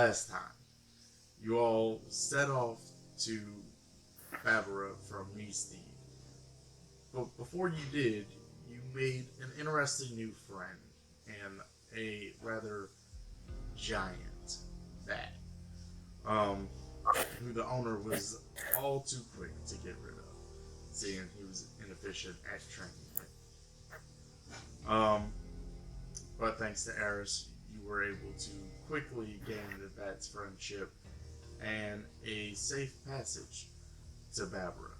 last time, you all set off to Baburh from Meesty. But before you did, you made an interesting new friend and a rather giant bat, um, who the owner was all too quick to get rid of, seeing he was inefficient at training it. But thanks to Eris, you were able to quickly gain the bat's friendship and a safe passage to Baburh.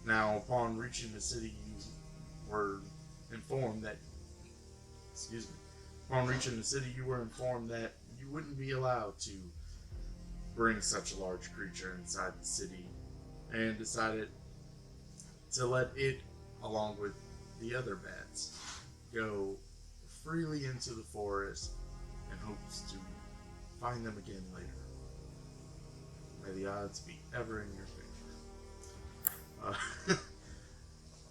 Now, upon reaching the city, you were informed that, excuse me, upon reaching the city, you were informed that you wouldn't be allowed to bring such a large creature inside the city, and decided to let it, along with the other bats, go freely into the forest in hopes to find them again later. May the odds be ever in your favor.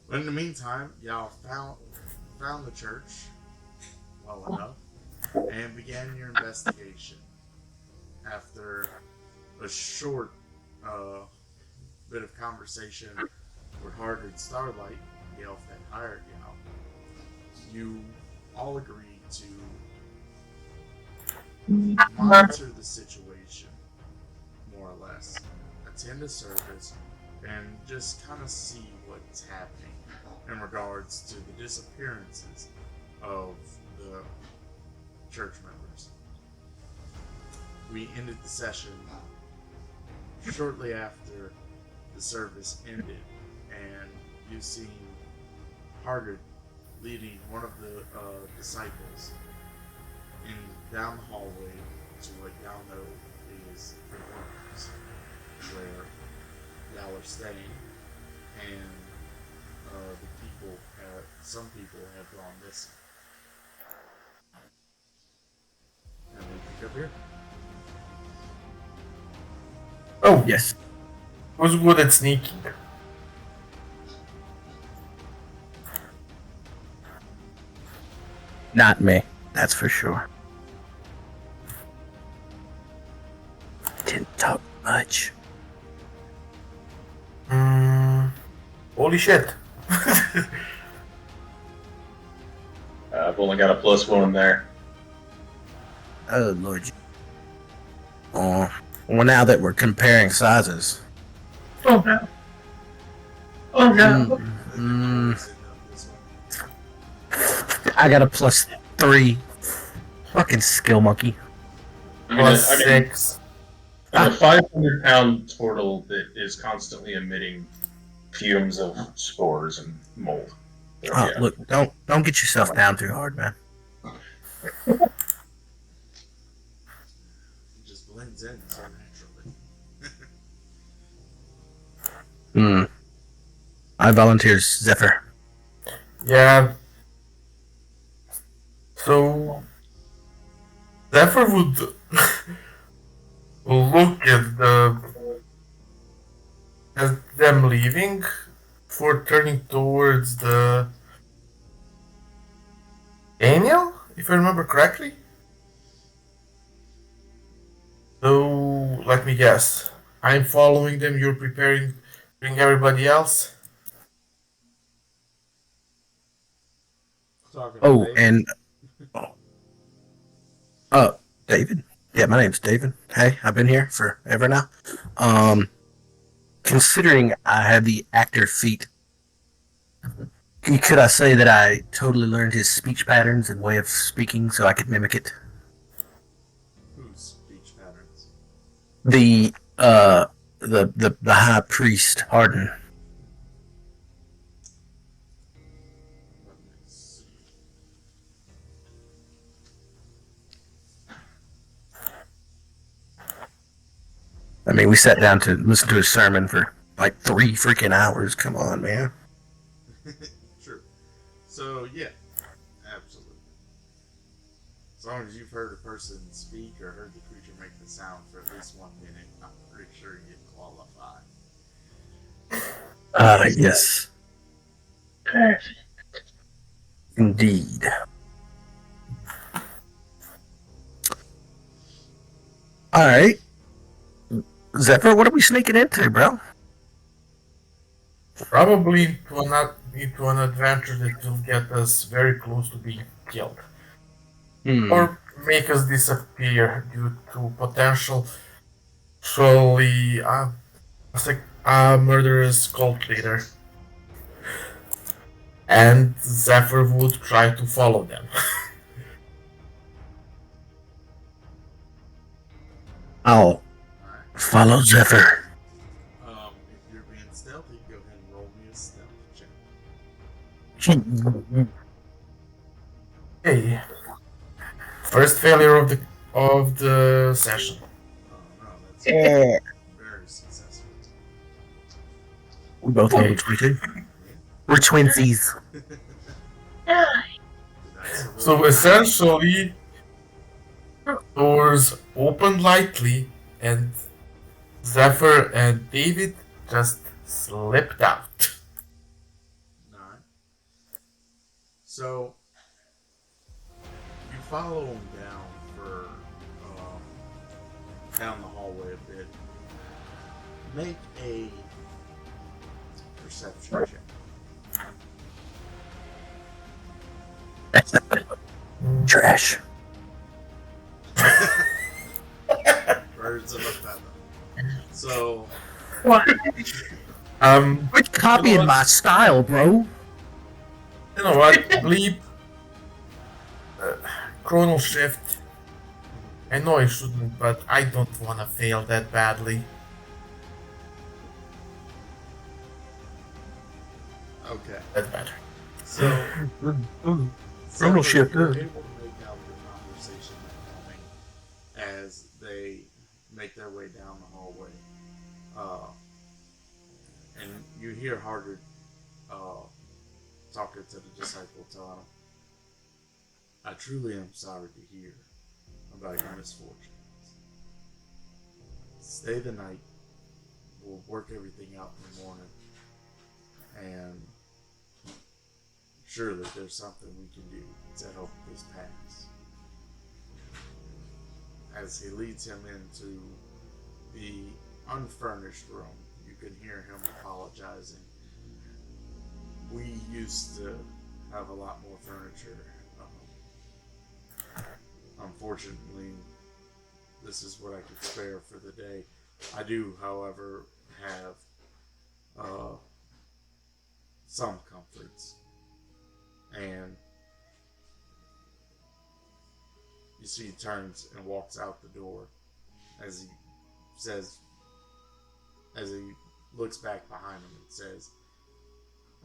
But in the meantime, y'all found the church well enough and began your investigation. After a short bit of conversation with Hardred Starlight, the elf that hired y'all, you all agreed to monitor the situation, more or less, attend a service, and just kind of see what's happening in regards to the disappearances of the church members. We ended the session shortly after the service ended, and you seen Hardred leading one of the disciples down the hallway to what y'all know is the rooms where y'all are staying, and some people have gone missing. And we pick up here. Oh, yes. Who's good at sneaking? Not me, that's for sure. Didn't talk much. Holy shit. I've only got a +1 there. Oh, Lord. Oh, well, now that we're comparing sizes. Oh no. Oh no. I got a +3. Fucking skill monkey. +6. I'm a 500-pound turtle that is constantly emitting fumes of spores and mold. So, Oh, yeah. look, don't get yourself down too hard, man. It just blends in so naturally. I volunteer Zephyr. Yeah. So Zephyr would look at them leaving for turning towards the Daniel, if I remember correctly. So let me guess. I'm following them, you're preparing, bring everybody else. Oh, and David. Yeah, my name's David. Hey, I've been here forever now. Considering I have the actor feat, could I say that I totally learned his speech patterns and way of speaking so I could mimic it? Whose speech patterns? The high priest Harden. Let me see. I mean, we sat down to listen to his sermon for like 3 freaking hours. Come on, man. True. So, yeah, absolutely. As long as you've heard a person speak or heard the creature make the sound for at least 1 minute, I'm pretty sure you qualify. Yes. Perfect. Indeed. All right, Zephyr, what are we sneaking into, bro? Probably into an adventure that will get us very close to being killed. Hmm. Or make us disappear due to potential surely a murderous cult leader. And Zephyr would try to follow them. I'll Alright. follow Zephyr. If you're being stealthy, go ahead and roll me a stealth check. Hey, first failure of the session. Oh no, that's Yeah. very successful. We both level 22. We're twinsies. The dice are So rolling. essentially, doors opened lightly, and Zephyr and David just slipped out. 9. So you follow him down for down the hallway a bit. Make a perception check. Trash. Birds of a feather. So Quit copying my style, bro. You know what? Bleep. Chronal shift. I know I shouldn't, but I don't want to fail that badly. okay. That's better. So Chronal shift, You're huh? able to make out the conversation they're having as they make their way down the hallway. And you hear Harder talking to the disciple telling him, I truly am sorry to hear about your misfortunes. Stay the night. We'll work everything out in the morning. And surely there's something we can do to help this pass. As he leads him into the unfurnished room, you can hear him apologizing. We used to have a lot more furniture. Unfortunately, this is what I could spare for the day. I do, however, have some comforts. And you see he turns and walks out the door as he says, as he looks back behind him and says,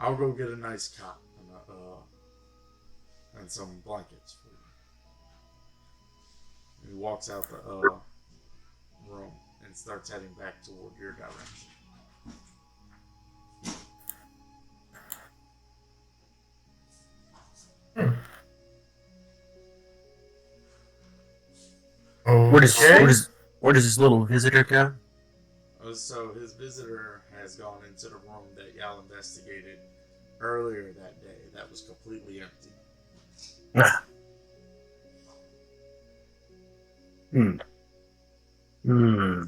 I'll go get a nice cot and some blankets for you. And he walks out the room and starts heading back toward your direction. Okay. Where does this little visitor go? So his visitor has gone into the room that y'all investigated earlier that day. That was completely empty. Ah. Hmm. Hmm.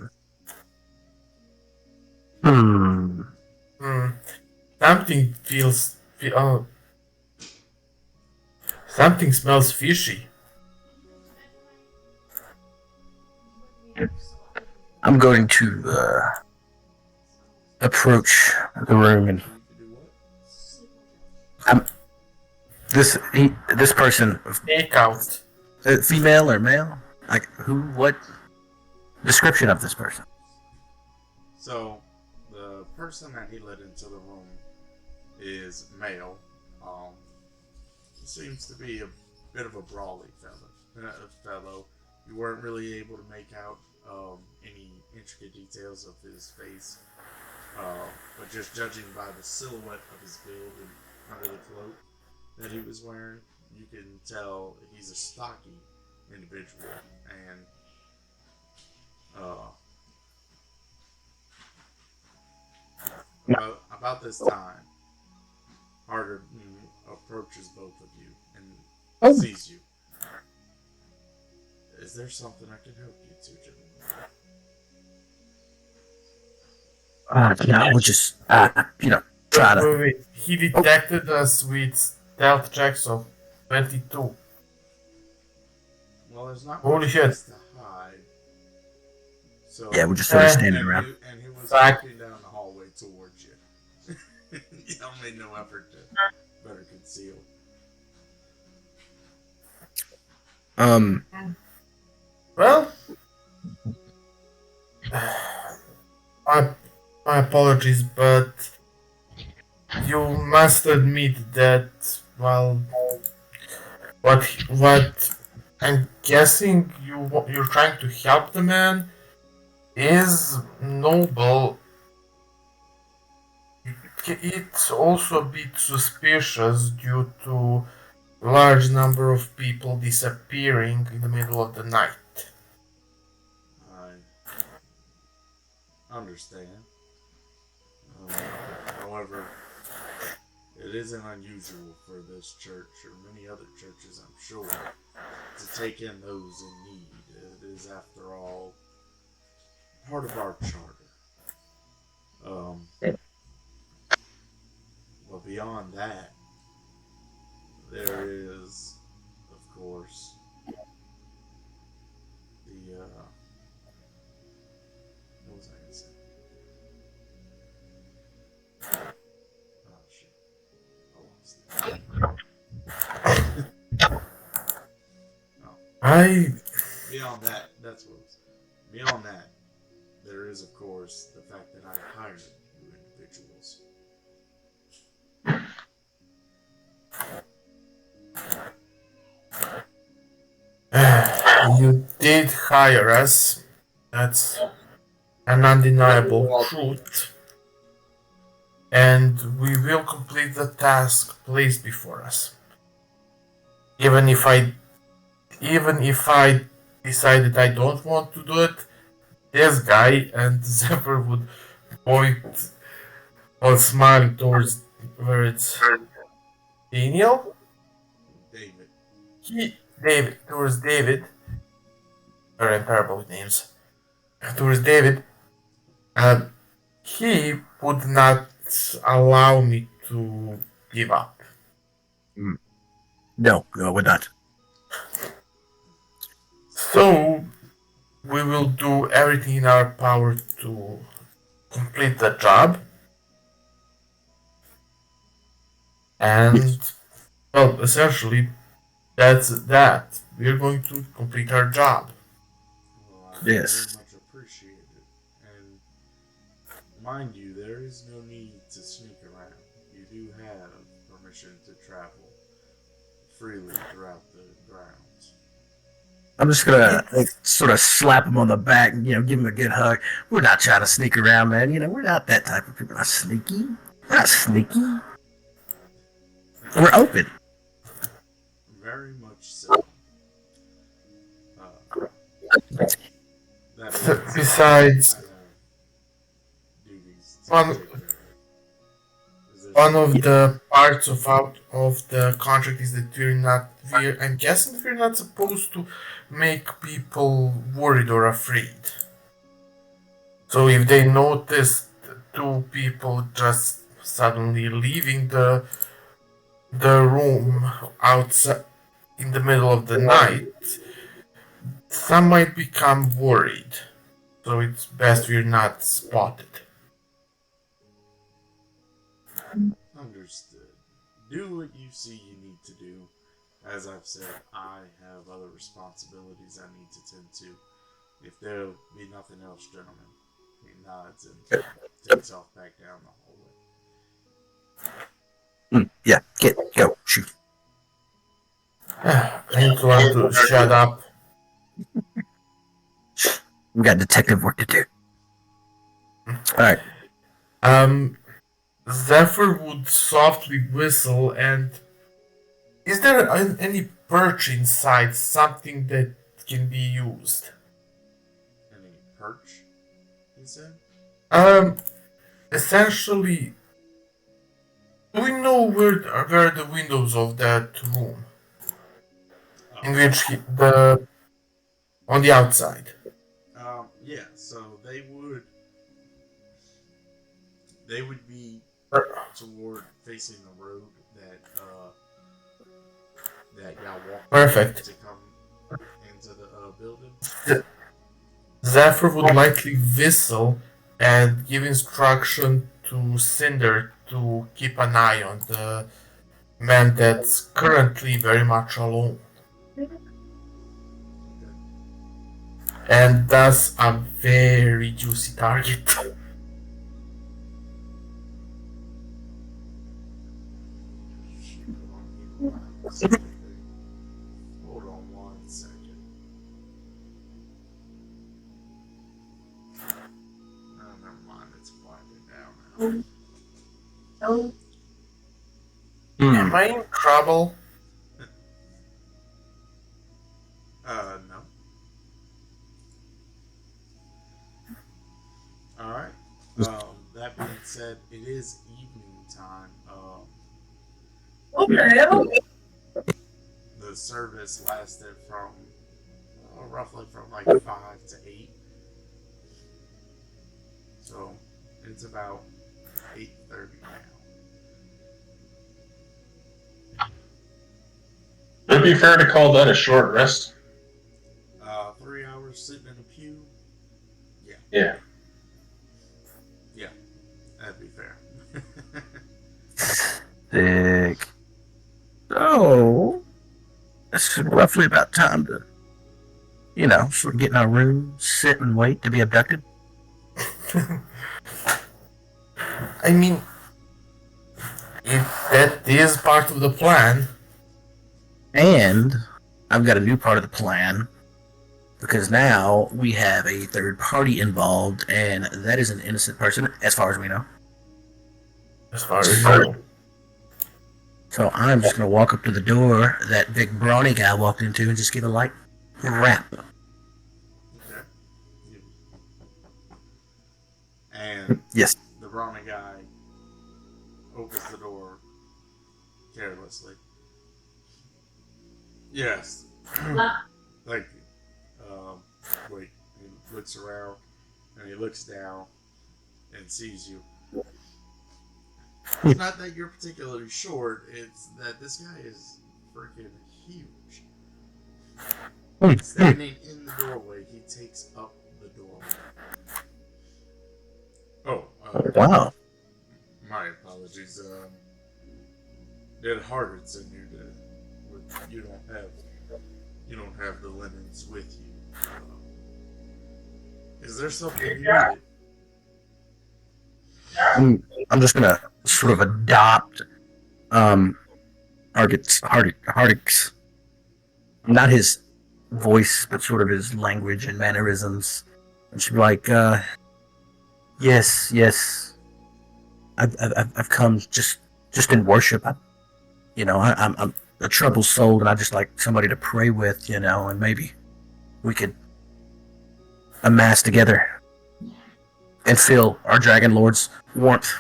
Hmm. Something something smells fishy. I'm going to approach the room and this person, Take out. female or male? Like who? What description of this person? So the person that he led into the room is male. Seems to be a bit of a brawly fellow. You weren't really able to make out any intricate details of his face, but just judging by the silhouette of his build and under the cloak that he was wearing, you can tell he's a stocky individual. And about this time, Harder approaches both of you and sees you. Is there something I can help you to, gentlemen? No, we'll just, try to. Wait. He detected us with stealth checks of 22. Well, there's not Holy much shit. place to hide. So Yeah, we're just sort of Eh. standing around. and he was Fact. walking down the hallway towards you. Y'all made no effort to better conceal. Well, my, my apologies, but you must admit that, well, what I'm guessing you're trying to help the man is noble. It's also a bit suspicious due to large number of people disappearing in the middle of the night. I understand. However, it isn't unusual for this church or many other churches, I'm sure, to take in those in need. It is, after all, part of our charter. But beyond that, there is, of course, the, what was I going to say? Oh, shit. I lost it. I Beyond that, that's what it was. Beyond that, there is, of course, the fact that I hired you individuals. you did hire us. That's an undeniable truth. And we will complete the task placed before us. Even if I decided I don't want to do it, this guy and Zephyr would point or smile towards where it's Daniel. David. Very terrible with names. Towards David. He would not allow me to give up. No, we're not. So we will do everything in our power to complete the job. And, well, essentially, that's that. We're going to complete our job. Well, I Yes. very much appreciate it. And mind you, there is no need to sneak around. You do have permission to travel freely throughout the grounds. I'm just gonna sort of slap him on the back and give him a good hug. We're not trying to sneak around, man. We're not that type of people. Not sneaky. We're not sneaky. We're open. Very much so. That means Besides, I have duties to One- take care of. Is there one something- of the parts of the contract is that I'm guessing we're not supposed to make people worried or afraid. So if they notice two people just suddenly leaving the room outside in the middle of the night, some might become worried. So it's best we're not spotted. Understood. Do what you see you need to do. As I've said, I have other responsibilities I need to tend to. If there'll be nothing else, gentlemen. He nods and takes off back down the hallway. Yeah, go, shoot. I need to learn to shut up. We got detective work to do. All right. Zephyr would softly whistle, and is there any perch inside, something that can be used? Any perch? He said. Essentially, do we know where are the windows of that room in which on the outside. Yeah. So they would be toward facing the road that y'all walked Perfect. to come into the building. Zephyr would likely whistle and give instruction to Cinder to keep an eye on the man that's currently very much alone. And thus a very juicy target. Hold on one second. Oh, never mind. It's winding down now. Am I in trouble? No. All right. That being said, it is evening time. The service lasted from roughly from like 5 to 8, so it's about 8:30 now. Would it be fair to call that a short rest? 3 hours sitting in a pew. Yeah. Yeah, that'd be fair. Sick. So, it's roughly about time to, sort of get in our room, sit and wait to be abducted. I mean, if that is part of the plan. And I've got a new part of the plan because now we have a third party involved, and that is an innocent person, as far as we know. As far as you know. So I'm just going to walk up to the door that big brawny guy walked into and just give a light rap. Okay. And Yes. the brawny guy opens the door carelessly. Yes. Thank you. Wait. He looks around and he looks down and sees you. It's not that you're particularly short, it's that this guy is freaking huge. Standing in the doorway, he takes up the doorway. Oh, Wow. my apologies. It hardens in you you don't have the linens with you. Is there something you needed? I'm just gonna sort of adopt Hardick's not his voice, but sort of his language and mannerisms. And she'd be like, yes, I've come just in worship. I'm a troubled soul, and I just like somebody to pray with, and maybe we could amass together and feel our Dragon Lord's warmth.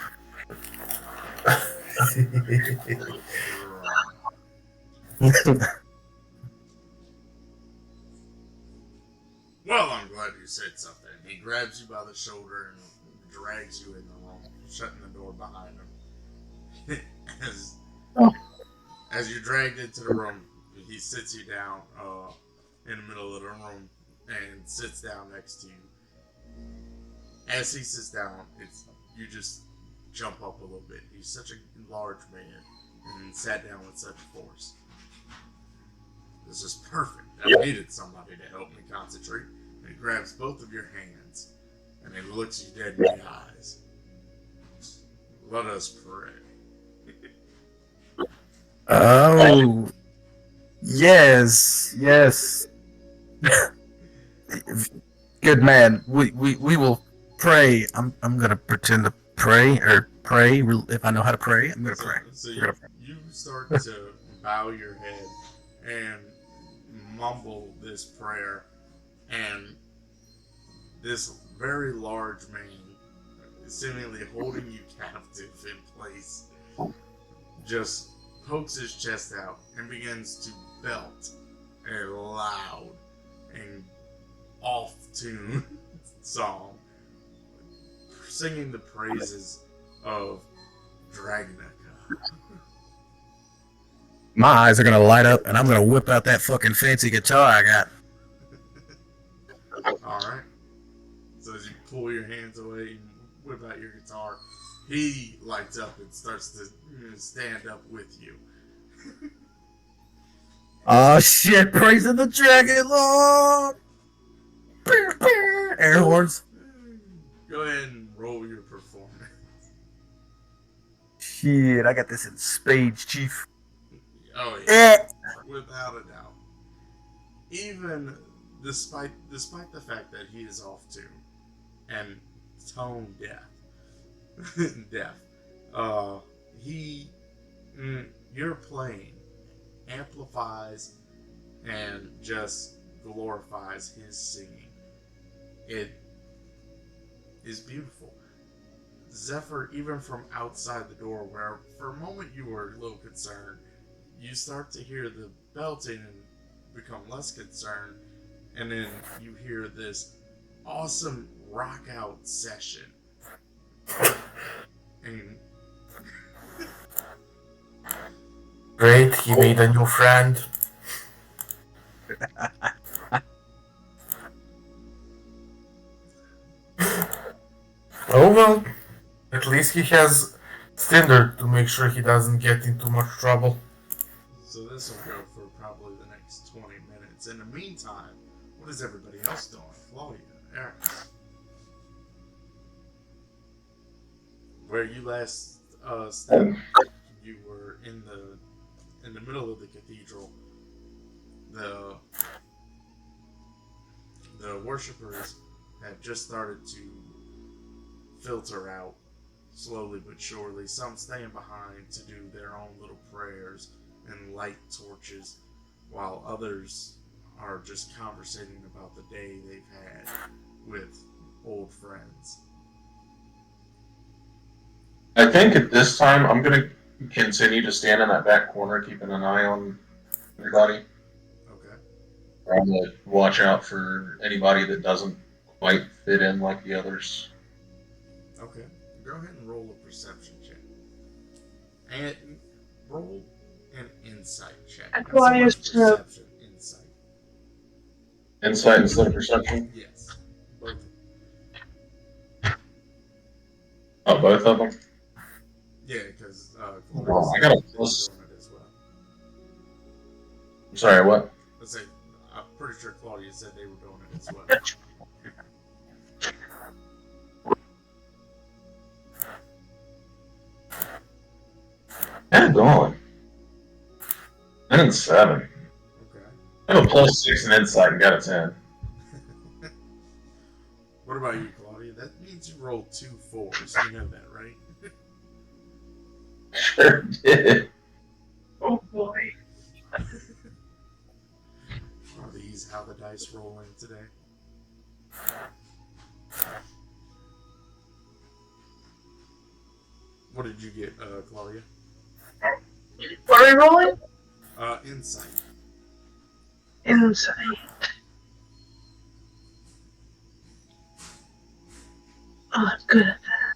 Well, I'm glad you said something. He grabs you by the shoulder and drags you in the room, shutting the door behind him. As you're dragged into the room, he sits you down in the middle of the room and sits down next to you. As he sits down, you just jump up a little bit. He's such a large man and sat down with such force. This is perfect. I needed somebody to help me concentrate. And he grabs both of your hands and he looks you dead in the eyes. Let us pray. Oh, yes. Good man. We will pray. I'm gonna pretend to pray if I know how to pray. I'm gonna pray. So you start to bow your head and mumble this prayer, and this very large man, seemingly holding you captive in place, just pokes his chest out and begins to belt a loud and tune song singing the praises of Dragnica. My eyes are gonna light up, and I'm gonna whip out that fucking fancy guitar I got. Alright. So as you pull your hands away and whip out your guitar, he lights up and starts to stand up with you. Oh shit! Praising the Dragon Lord! Air horns. Go ahead and roll your performance. Shit, I got this in spades, Chief. Oh yeah, without a doubt. Even despite the fact that he is off tune and tone deaf, your playing amplifies and just glorifies his singing. It is beautiful. Zephyr, even from outside the door, where for a moment you were a little concerned, you start to hear the belting and become less concerned, and then you hear this awesome rock out session. And Great, he made a new friend. Oh well, at least he has Stinder to make sure he doesn't get into much trouble. so this will go for probably the next 20 minutes. In the meantime, what is everybody else doing? Claudia, Eric. Where you last stepped, you were in the middle of the cathedral. The worshippers had just started to filter out slowly but surely, some staying behind to do their own little prayers and light torches, while others are just conversating about the day they've had with old friends. I think at this time I'm gonna continue to stand in that back corner, keeping an eye on everybody. Okay. I'm gonna watch out for anybody that doesn't quite fit in like the others. Okay. Go ahead and roll a perception check. And roll an insight check. Not so much perception, insight. Insight instead of perception? Yes. Both. Oh, both of them? Yeah, because Well, I got a plus. doing it as well. I'm sorry, what? Let's say, I'm pretty sure Claudia said they were doing it as well. Yeah, going. 10 and 7. Okay. I have a +6 in insight and got a 10. What about you, Claudia? That means you rolled 2 4s. You know that, right? Sure did. Oh boy. Are these how the dice roll in today? What did you get, Claudia? What are we rolling? Insight. Insight. Oh, I'm good at that.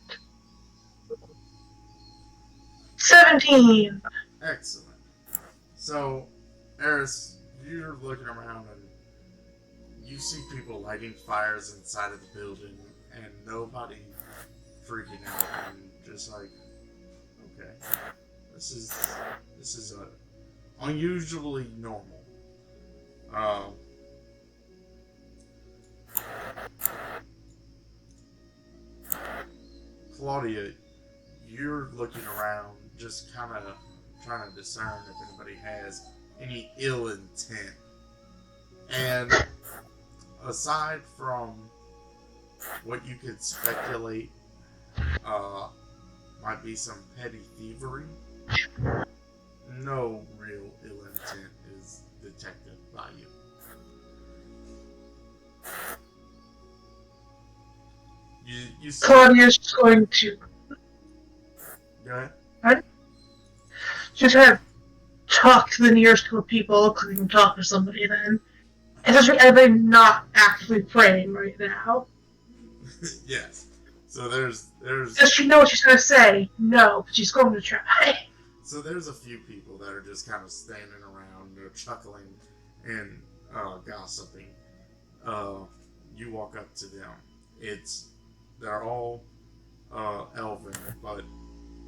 17! Excellent. So, Eris, you're looking around and you see people lighting fires inside of the building and nobody freaking out and just like, okay, this is unusually normal. Claudia, you're looking around, just kind of trying to discern if anybody has any ill intent. And aside from what you could speculate might be some petty thievery, no real ill intent is detected by you. You see, Claudia's going to go ahead. just have talk to the nearest group of people, because we can talk to somebody then. Especially everybody not actively praying right now. Yes. So there's Does she know what she's going to say? No, but she's going to try. so there's a few people that are just kind of standing around, they're chuckling and gossiping. You walk up to them. They're all elven, but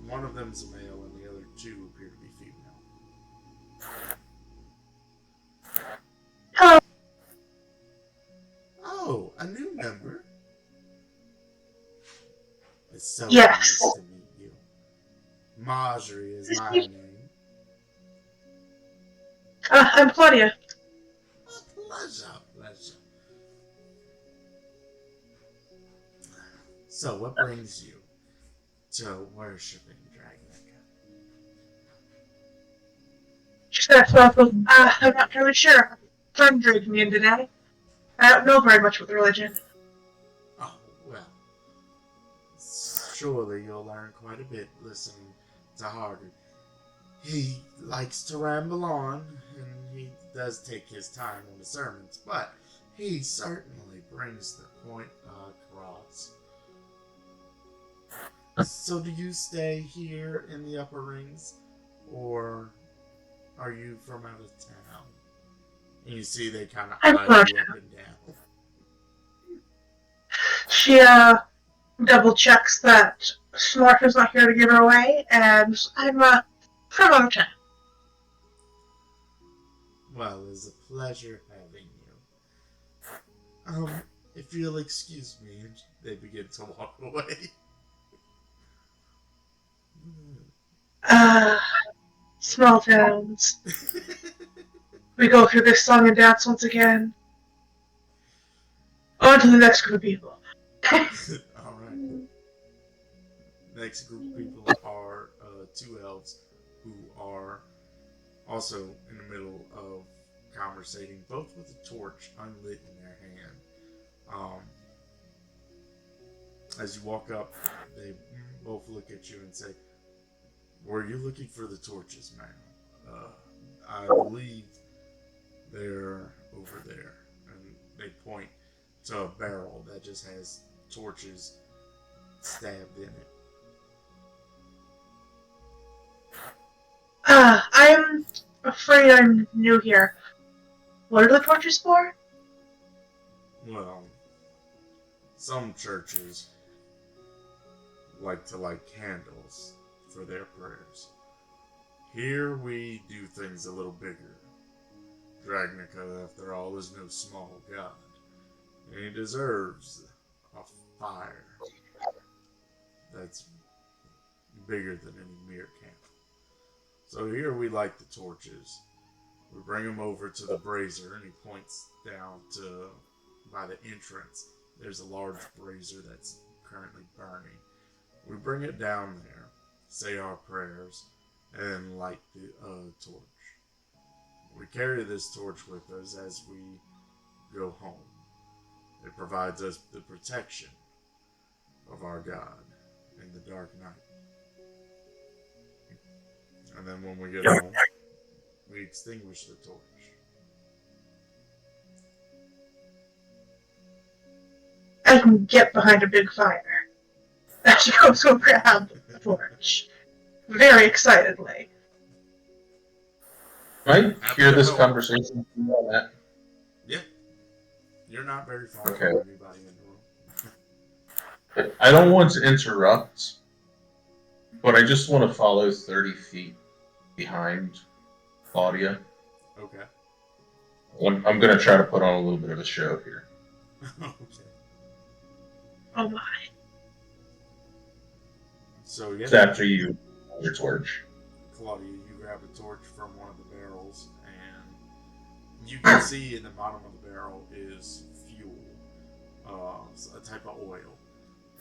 one of them's a male and the other two appear to be female. Hello. Oh, a new member. It's so Yes. nice to meet you. Marjorie is my name. I'm Claudia. Pleasure. So, what brings you to worshiping Dragnica? She's going to throw up I'm not really sure. Friend dragged me in today. I don't know very much with religion. Oh, well. Surely you'll learn quite a bit listening to Harder. He likes to ramble on, and he does take his time on the sermons, but he certainly brings the point across. So do you stay here in the upper rings, or are you from out of town? And you see they kind of eye you up and down. She, double checks that Smart is not here to give her away, and I'm, from out of town. Well, it's a pleasure having you. If you'll excuse me, they begin to walk away. Small towns. We go through this song and dance once again. On to the next group of people. Alright. Next group of people are two elves who are also in the middle of conversating, both with a torch unlit in their hand. As you walk up, they both look at you and say, "Were you looking for the torches, ma'am? I believe they're over there." And they point to a barrel that just has torches stabbed in it. I'm afraid I'm new here. What are the torches for? Well, some churches like to light candles for their prayers. Here we do things a little bigger. Dragnica, after all, is no small god, and he deserves a fire that's bigger than any mere candle. So here we light the torches. We bring them over to the brazier, and he points down to by the entrance. There's a large brazier that's currently burning. We bring it down there, say our prayers, and light the torch. We carry this torch with us as we go home. It provides us the protection of our God in the dark night. And then when we get home, we extinguish the torch. I can get behind a big fire. She goes to grab the torch. Very excitedly. I hear this conversation from all that. Yeah. You're not very far Okay. from anybody in the room. I don't want to interrupt, but I just want to follow 30 feet behind Claudia. Okay. I'm going to try to put on a little bit of a show here. Okay. Oh my. So yeah, It's after you your torch. Claudia, you grab a torch from one of the barrels, and you can see in the bottom of the barrel is fuel, a type of oil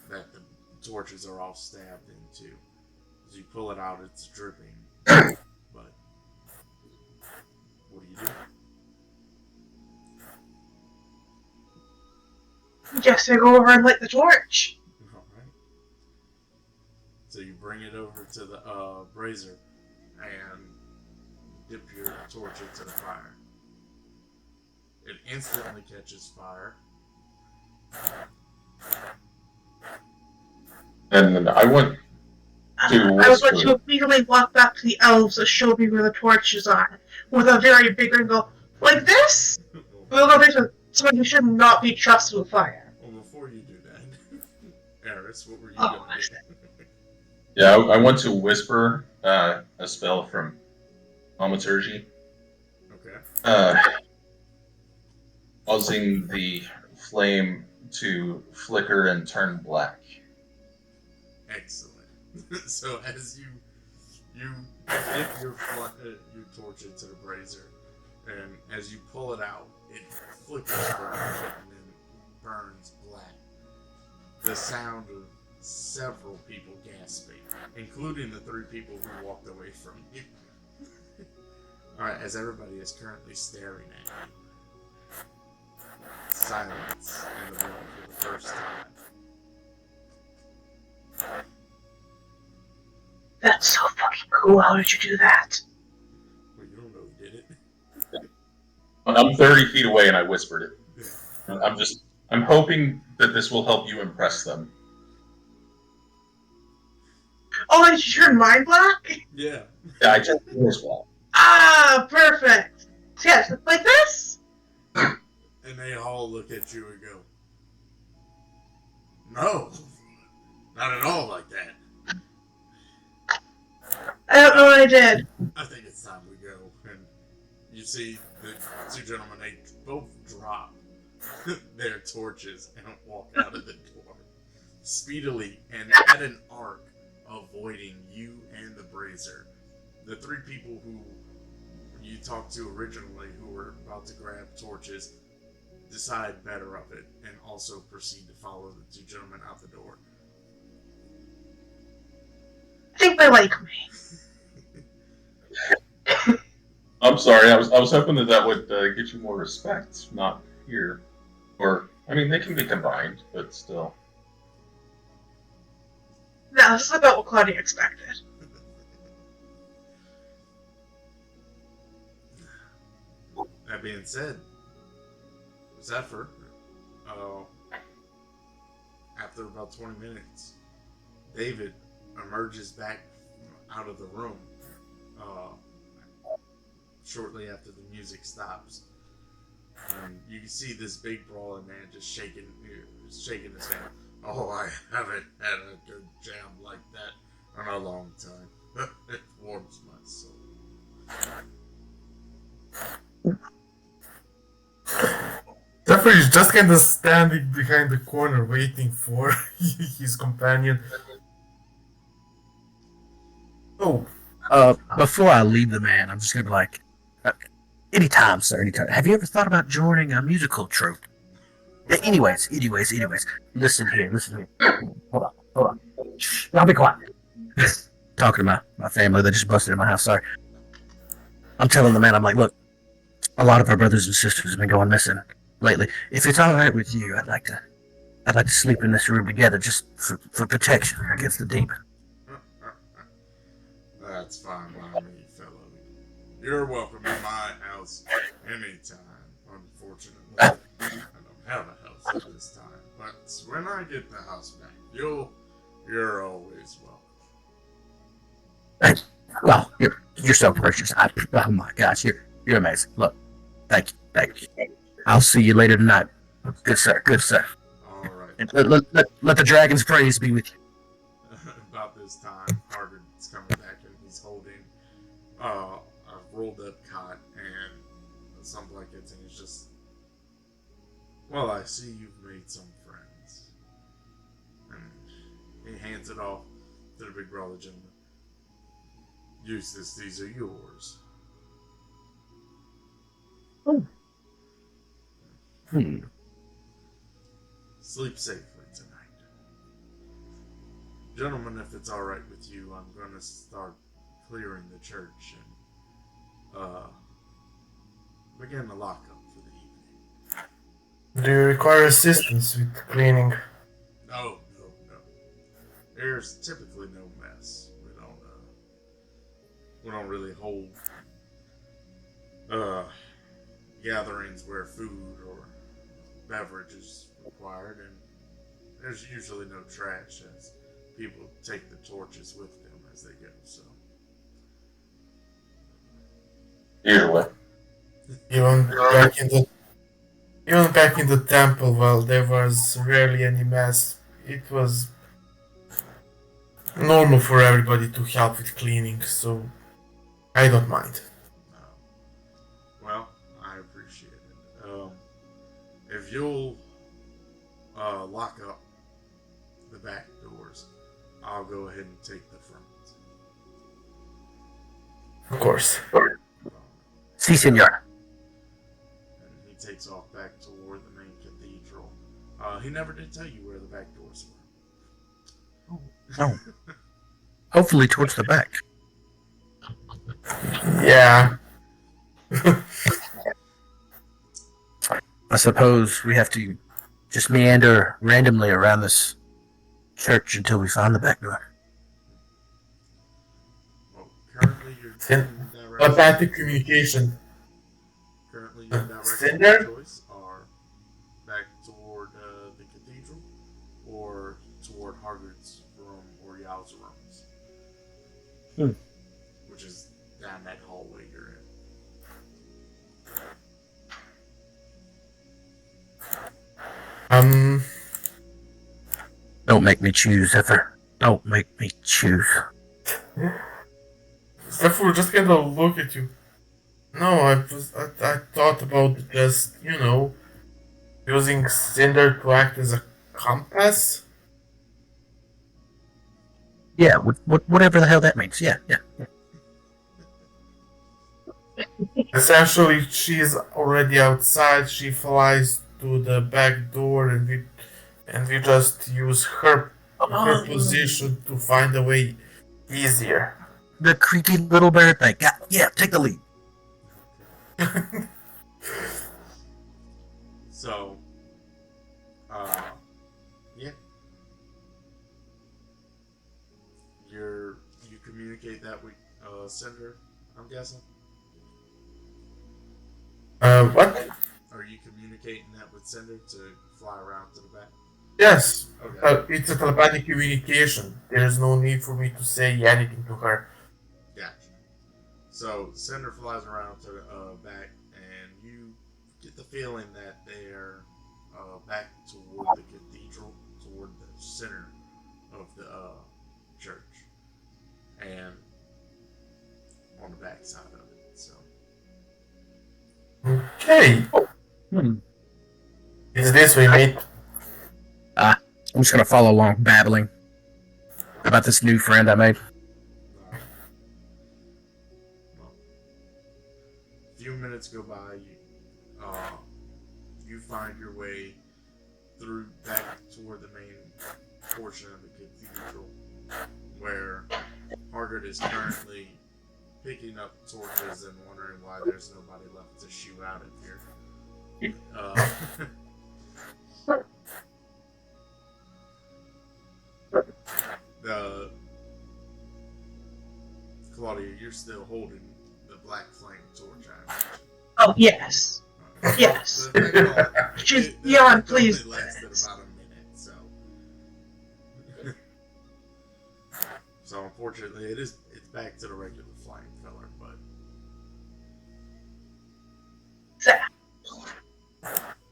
that the torches are all stabbed into. As you pull it out, it's dripping. But what do you do? Guess I go over and light the torch. Alright. So you bring it over to the brazier and dip your torch into the fire. It instantly catches fire. And then I went to I would like whisper. to immediately walk back to the elves that show me where the torches are, with a very big ring go, like this? We'll go to someone who should not be trusted with fire. Well, before you do that, Eris, what were you Oh, gonna do? Yeah, I went to whisper a spell from Thaumaturgy, Okay. causing the flame to flicker and turn black. Excellent. So as you dip your torch into the brazier, and as you pull it out, it flickers for a moment and then burns black. The sound of several people gasping, including the 3 people who walked away from you. Alright, as everybody is currently staring at you. Silence in the room for the first time. That's so fucking cool. How did you do that? Well, you don't know who did it. I'm 30 feet away and I whispered it. Yeah. I'm hoping that this will help you impress them. Oh, did you turn mine black? Yeah. Yeah, I just yours black. Ah, perfect. Yes, like this? And they all look at you and go, no, not at all like that. I don't know what I did. I think it's time we go. And you see the 2 gentlemen, they both drop their torches and walk out of the door speedily and at an arc, avoiding you and the brazier. The 3 people who you talked to originally, who were about to grab torches, decide better of it and also proceed to follow the 2 gentlemen out the door. I think they like me. I'm sorry, I was hoping that would get you more respect, not fear. Or, I mean, they can be combined, but still. No, this is about what Claudia expected. That being said, Zephyr, after about 20 minutes, David emerges back out of the room shortly after the music stops. And you can see this big brawling man just shaking his hand. Oh, I haven't had a good jam like that in a long time. It warms my soul. Zephyr is just kind of standing behind the corner waiting for his companion. Oh, Before I leave the man, I'm just gonna be like, anytime, sir, anytime. Have you ever thought about joining a musical troupe? Anyways. Listen here. Hold on. Shh, I'll be quiet. Talking to my family, they just busted in my house. Sorry. I'm telling the man, I'm like, look, a lot of our brothers and sisters have been going missing lately. If it's all right with you, I'd like to sleep in this room together, just for protection against the demon. That's fine by me, fellow. You're welcome in my house anytime. Unfortunately, I don't have a house at this time. But when I get the house back, you're always welcome. Well, you're so precious. Oh my gosh, you're amazing. Look, thank you. I'll see you later tonight. Good sir. All right. And let the dragon's praise be with you. About this time, Harden's coming back and he's holding a rolled up cot and some blankets, and he's just, well, I see you've made some friends. And he hands it off to the big brother gentleman. Eustace, these are yours. Sleep safely tonight. Gentlemen, if it's alright with you, I'm going to start clearing the church and begin the lockup for the evening. do you require assistance with cleaning? No. There's typically no mess. We don't really hold gatherings where food or beverage is required, and there's usually no trash as people take the torches with them as they go. So Usually. Even back in the even back in the temple, well, there was rarely any mess. It was normal for everybody to help with cleaning, so I don't mind. well, I appreciate it. If you'll lock up the back doors, I'll go ahead and take the front. Of course. Si, senor. And he takes off back toward the main cathedral. He never did tell you where the back doors were. No. Hopefully towards the back. Yeah. I suppose we have to just meander randomly around this church until we find the back door. Well, currently your Telepathic communication. Currently your direction Cinder? of choice are back toward the cathedral or toward Hargard's room or Yao's rooms. Which is down that hallway you're in. Don't make me choose, Zephyr. Don't make me choose. Zephyr just kind of look at you. No, I thought about just, using Cinder to act as a compass. Yeah, whatever the hell that means. Yeah. Essentially, she's already outside. She flies to the back door, and we just use her position to find a way easier. The creaky little bird thing. Yeah, take the lead. So, yeah. You communicate that with Cinder, I'm guessing? What? Are you communicating that with Cinder to fly around to the back? Yes. Okay. It's a telepathic communication. There's no need for me to say anything to her. Gotcha. So Cinder flies around to the back, and you get the feeling that they're back toward the cathedral, toward the center of the church, and on the back side of it. So Okay. Is this way, mate? I'm just gonna follow along, babbling about this new friend I made. well, a few minutes go by. You find your way through back toward the main portion of the cathedral, where Hargard is currently picking up torches and wondering why there's nobody left to shoot out of here. Claudia, you're still holding the black flame torch, I imagine. Oh, yes. Yes. She's beyond pleased with lasted it. about a minute, so. So unfortunately, it's back to the regular flame filler, but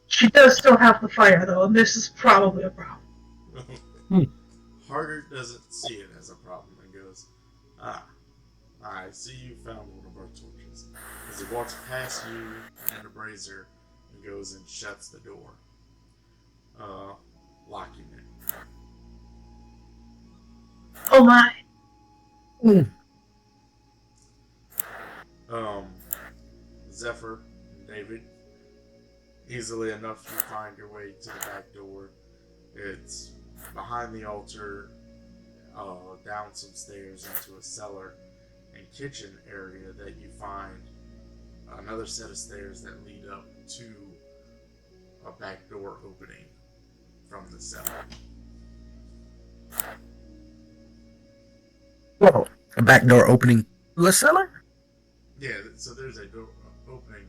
She does still have the fire, though, and this is probably a problem. Harder doesn't see it as a problem and goes, I see you found one of our torches. As he walks past you and the brazier and goes and shuts the door, locking it. Oh my. Zephyr and David, easily enough you find your way to the back door. It's behind the altar, down some stairs into a cellar and kitchen area that you find another set of stairs that lead up to a back door opening from the cellar. Whoa, a back door opening to a cellar? Yeah, so there's a door opening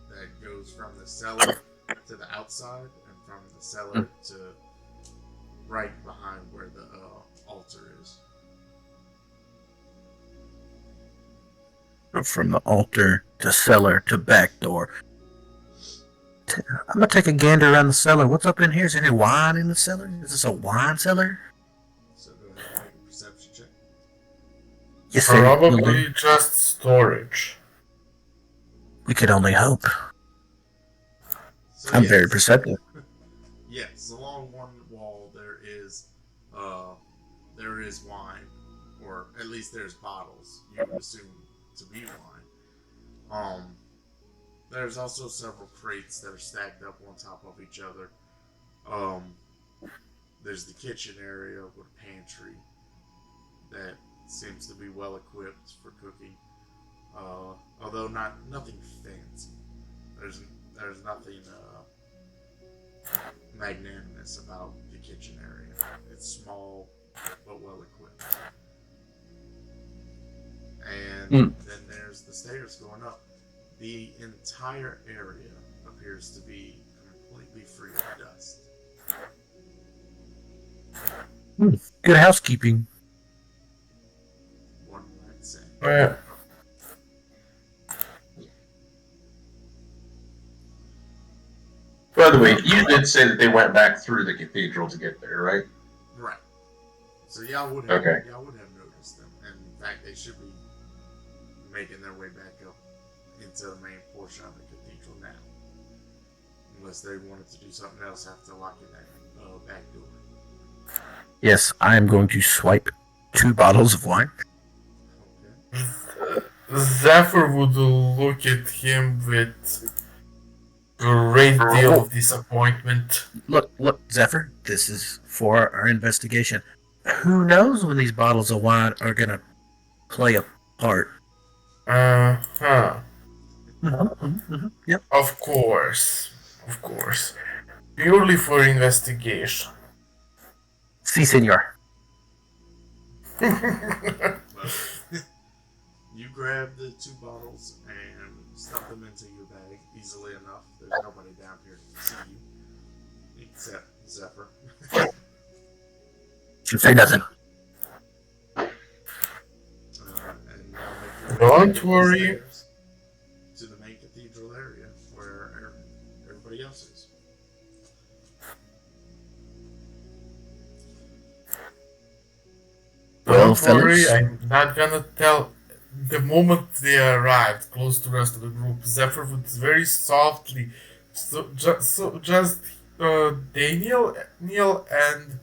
that goes from the cellar to the outside, and from the cellar to right behind where the altar is. From the altar to cellar to back door. I'm gonna take a gander around the cellar. What's up in here? Is there any wine in the cellar? Is this a wine cellar? So go ahead and make a perception check. Yes, sir. Probably just storage. We could only hope. So I'm very perceptive. Yes, along one wall there is wine, or at least there's bottles. You would assume to be wine. There's also several crates that are stacked up on top of each other. There's the kitchen area with a pantry that seems to be well equipped for cooking. Although nothing fancy. There's nothing magnanimous about the kitchen area. It's small but well equipped. And then there's the stairs going up. The entire area appears to be completely free of dust. Good housekeeping. One might say. By the way, you did say that they went back through the cathedral to get there, right? Right. So y'all would have noticed them, and in fact, they should be making their way back up into the main portion of the cathedral now, unless they wanted to do something else after locking that back door. Yes, I am going to swipe 2 bottles of wine. Okay. Zephyr would look at him with great deal of disappointment. Look, Zephyr, this is for our investigation. Who knows when these bottles of wine are gonna play a part? Yep. Of course. Purely for investigation. Si, senor. Well, you grab the 2 bottles and stuff them into your bag easily enough. There's nobody down here to see you except Zephyr. Should say nothing. And now make your way Don't up the worry. stairs to the main cathedral area where everybody else is. Well, Don't worry, fellas. I'm not gonna tell. The moment they arrived close to the rest of the group, Zephyr would very softly, just Daniel, Neil, and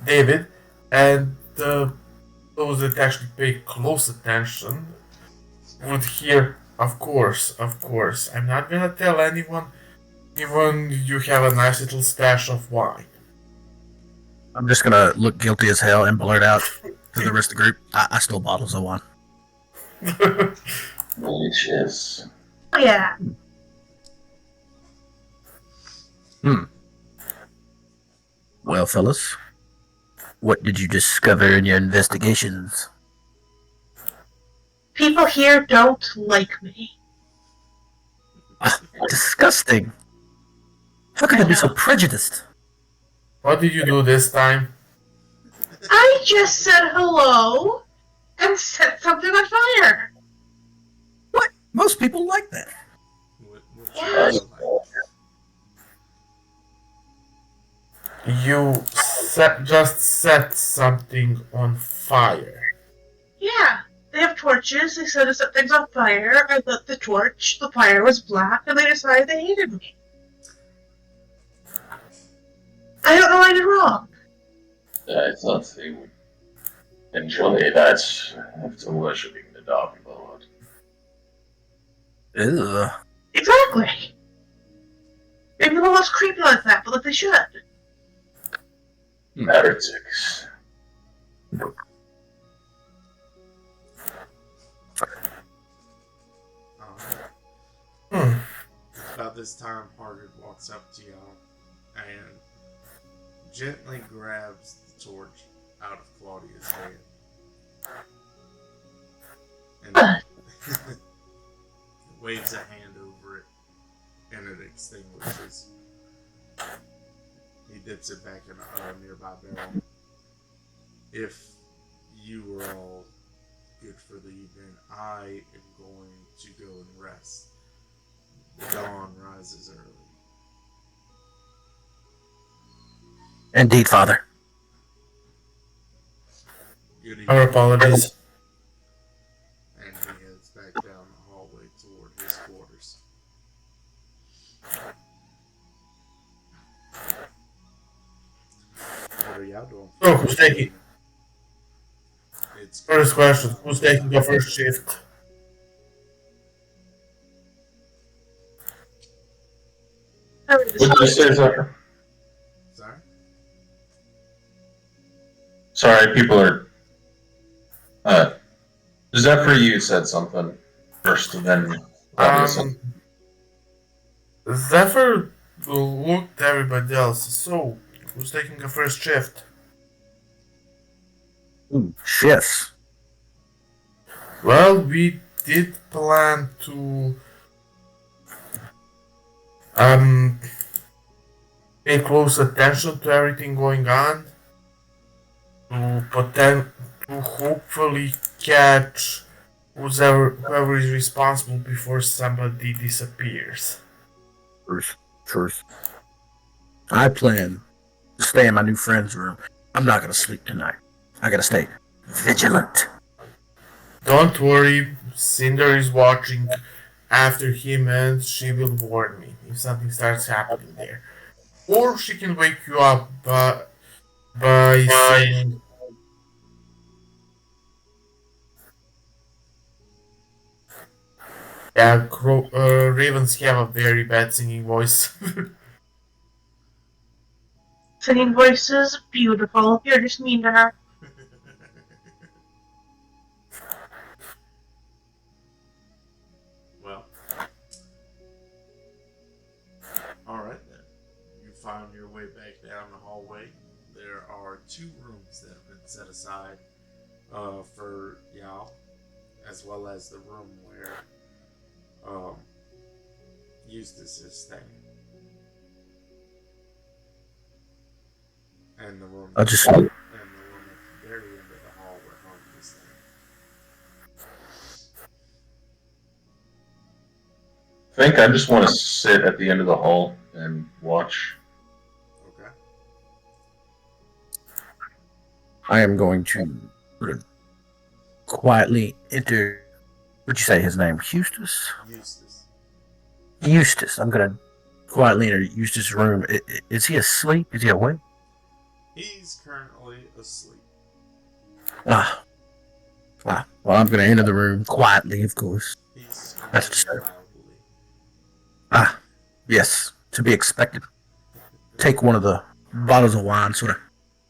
David, and those that actually pay close attention would hear, of course. I'm not gonna tell anyone, even you have a nice little stash of wine. I'm just gonna look guilty as hell and blurt out to the rest of the group, I stole bottles of wine. Delicious. Oh, yeah. Well, fellas, what did you discover in your investigations? People here don't like me. Disgusting. How could I be so prejudiced? What did you do this time? I just said hello and set something on fire. What? Most people like that. Yeah. You just set something on fire. Yeah. They have torches. They said to set things on fire. I lit the torch. The fire was black, and they decided they hated me. I don't know what I did wrong. I thought they would enjoy that after worshipping the Dark Lord. Ugh. Exactly. Maybe no one's creepy like that, but like they should. Heretics. About this time, Parker walks up to y'all and gently grabs the torch out of Claudia's hand. And waves a hand over it. and it extinguishes. He dips it back in a nearby barrel. If you were all good for the evening, I am going to go and rest. The dawn rises early. Indeed, Father. Good evening. Our apologies. And he heads back down the hallway toward his quarters. What are y'all doing? So, who's taking? It's First question: who's taking the first shift? Harry, this What did you is- say, Zephyr? Sorry? Sorry, people are. Zephyr, you said something first, and then. Um, Zephyr looked at everybody else. So, who's taking the first shift? Ooh, shifts. Well, we did plan to um pay close attention to everything going on to hopefully catch whoever is responsible before somebody disappears. Truth. Truth. I plan to stay in my new friend's room. I'm not gonna sleep tonight. I gotta stay vigilant. Don't worry, Cinder is watching after him and she will warn me if something starts happening there. Or she can wake you up by saying, yeah, ravens have a very bad singing voice. Singing voices, beautiful. You're just mean to her. Well, alright then. You find your way back down the hallway. There are 2 rooms that have been set aside for y'all, as well as the room where Eustace is staying. And the room I'll just. at the very end of the hall where Harvey is staying. I think I just want to sit at the end of the hall and watch. Okay. I am going to quietly enter. What'd you say his name? Eustace? Eustace. Eustace. I'm gonna quietly enter Eustace's room. Is he asleep? Is he awake? He's currently asleep. Ah. Well, I'm gonna enter the room quietly, of course. He's That's snoring just- loudly. Yes, to be expected. Take one of the bottles of wine, sort of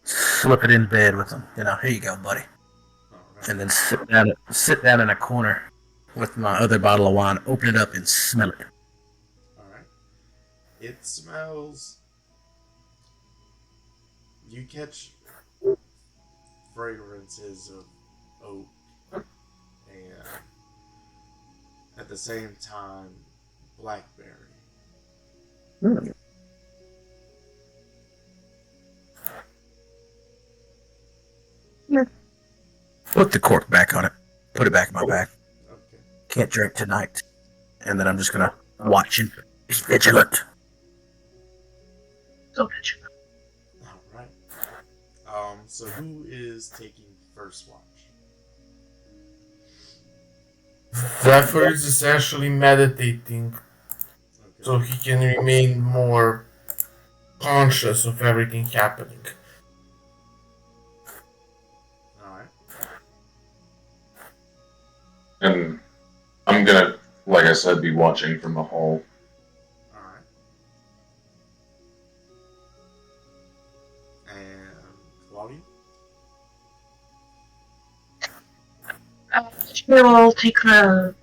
slip it in bed with him. Here you go, buddy. Alright. And then sit down in a corner with my other bottle of wine. Open it up and smell it. Alright. It smells. You catch fragrances of oak and at the same time blackberry. Put the cork back on it. Put it back in my bag. Okay. Can't drink tonight. And then I'm just gonna watch and be vigilant. Go bitch. Alright. So who is taking first watch? Zephyr is essentially meditating Okay. so he can remain more conscious of everything happening. Alright. And I'm gonna, like I said, be watching from the hall. Alright. And Claudia? She will take the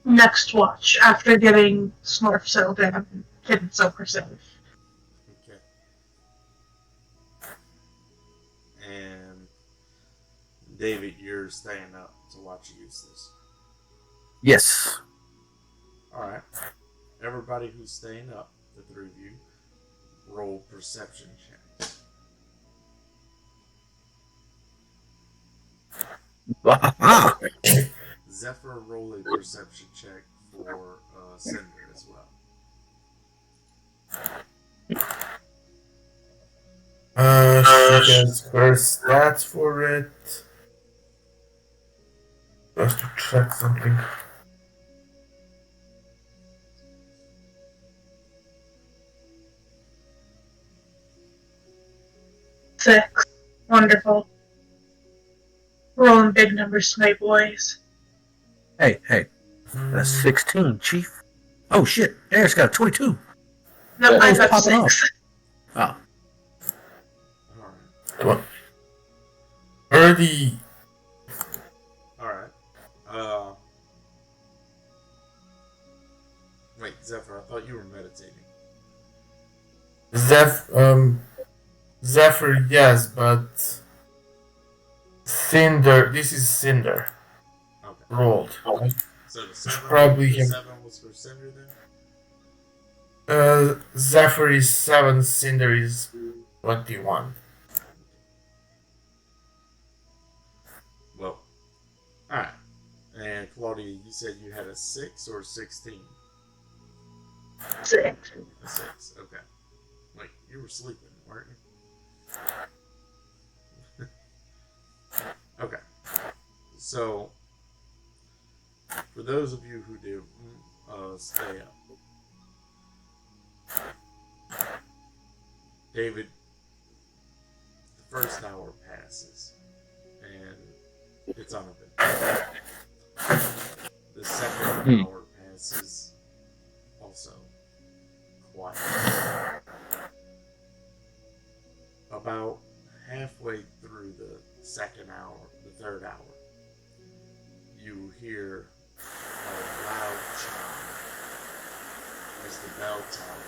next watch after getting Smurf settled down and hidden somewhere safe. Okay. And David, you're staying up to watch Eustace. Yes. Alright. everybody who's staying up, the three of you, roll perception checks. Zephyr, roll a perception check for Cinder as well. She has her stats for it. Just to check something. Six. Wonderful. Rolling big numbers, my boys. Hey, that's 16, Chief. Oh shit, Eric's got a 22. No, Yeah, I it's got popping 6. Oh, Alright. Already. Alright. Wait, Zephyr, I thought you were meditating. Zephyr, yes, but Cinder. This is Cinder Okay. rolled. So the 7, Probably the him. 7 was for Cinder then? Zephyr is 7, Cinder is 21. Well, alright. And Claudia, you said you had a 6 or 16? 6. A 6, okay. Wait, you were sleeping, weren't you? Okay. So, for those of you who do stay up, David, the first hour passes, and it's uneventful. The second hour passes, also quiet. About halfway through the second hour, the third hour, you hear a loud chime as the bell tower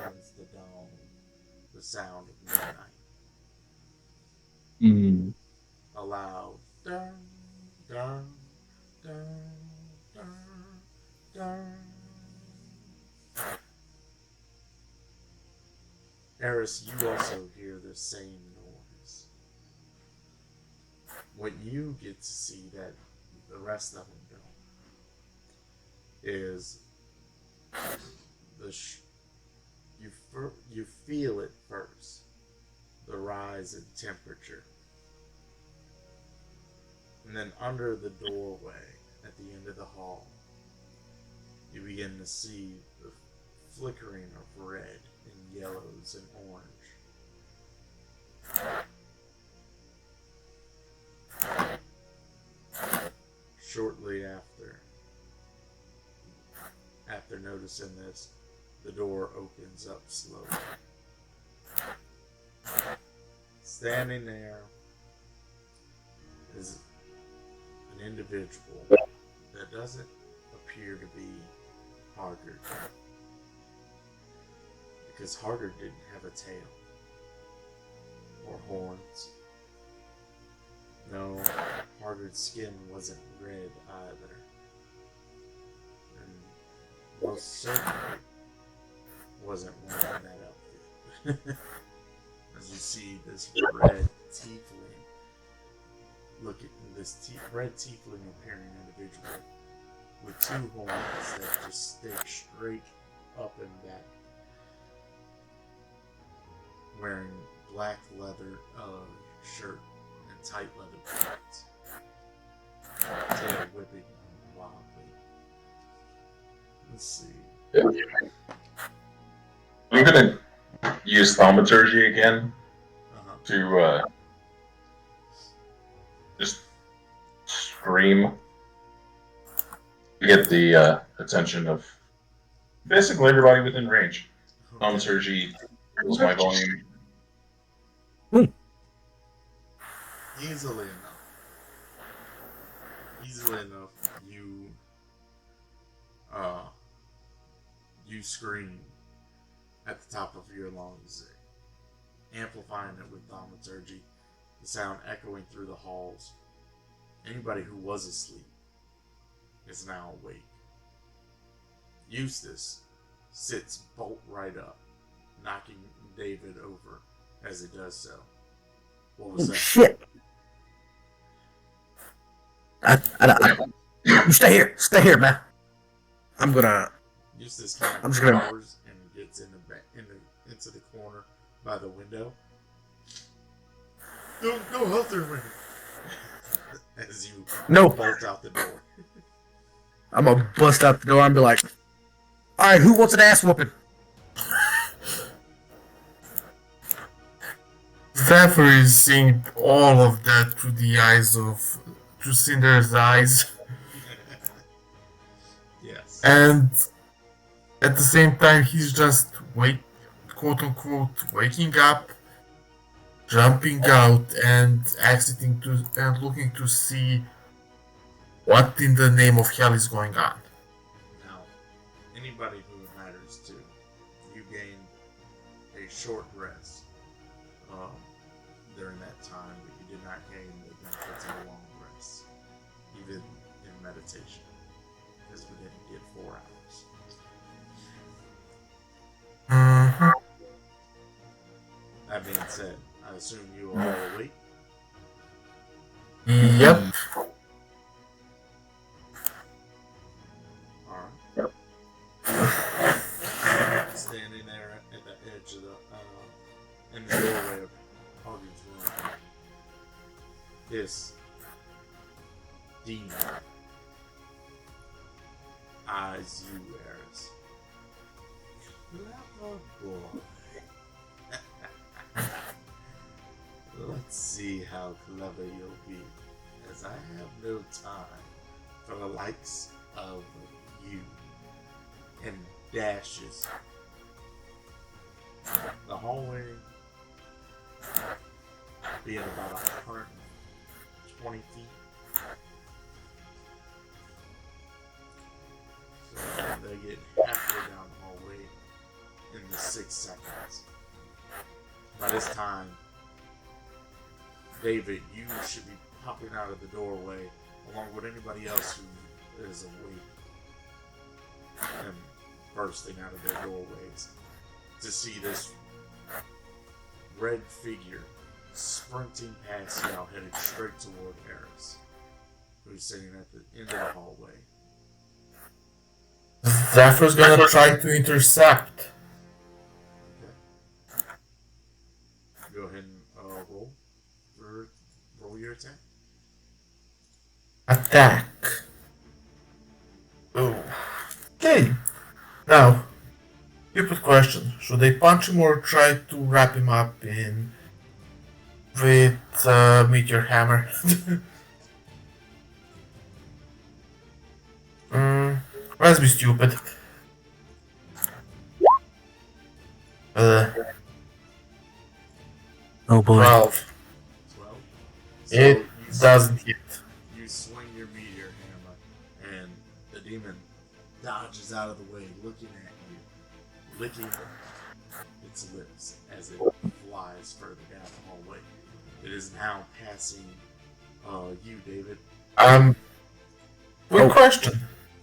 begins to dawn the sound of midnight. A loud dun dun dun dun dun. Eris, you also hear the same noise. What you get to see that the rest of them don't is you feel it first, the rise in temperature, and then under the doorway at the end of the hall, you begin to see the flickering of red and yellows and orange. Shortly after noticing this, the door opens up slowly. Standing there is an individual that doesn't appear to be Hargard, because Hargard didn't have a tail or horns. No, Hargard's skin wasn't red either, and most certainly wasn't wearing that outfit. As you see this red tiefling, look at this red tiefling appearing individual with two horns that just stick straight up and back, wearing black leather shirt and tight leather pants, tail whipping wildly. Let's see. I'm gonna use thaumaturgy again Uh-huh. to just scream to get the attention of basically everybody within range. Thaumaturgy was my volume. Easily enough, you scream at the top of your lungs, amplifying it with thaumaturgy, the sound echoing through the halls. Anybody who was asleep is now awake. Eustace sits bolt right up, knocking David over as it does so. What was Oh, that? shit. You stay here, man. Eustace kind I'm of just gonna- cowers and gets into the corner by the window. Don't go out there, man. As you No. bolt out the door. I'm gonna bust out the door and be like, alright, who wants an ass whooping? Zephyr is seeing all of that through the eyes of Cinder's eyes, Yes. and at the same time he's just quote unquote waking up, jumping out and exiting and looking to see what in the name of hell is going on. Now, anybody who it matters to, you gain a short rest during that time, but you did not gain the benefits of a long rest, even in meditation, because we didn't get 4 hours. Mhm. That being said, I assume you are all awake. Yep. Alright. Standing there at the edge of in the doorway of Hogan's room, this demon eyes you, Eris. Clever boy. Let's see how clever you'll be, as I have no time for the likes of you. And dashes the hallway, being about 120 feet. So they get halfway down the hallway in the 6 seconds. By this time, David, you should be popping out of the doorway along with anybody else who is awake and bursting out of their doorways to see this red figure sprinting past y'all, headed straight toward Eris, who's sitting at the end of the hallway. Zephyr's gonna try to intercept. Okay. Go ahead and roll your attack. Attack. Oh. Okay. Now, stupid question. Should I punch him or try to wrap him up in with meteor hammer? Let's be stupid. Oh boy. 12. 12. It you doesn't hit. You swing your meteor hammer, and the demon dodges out of the way, looking at you, licking its lips as it flies further down the hallway. It is now passing you, David. Quick question.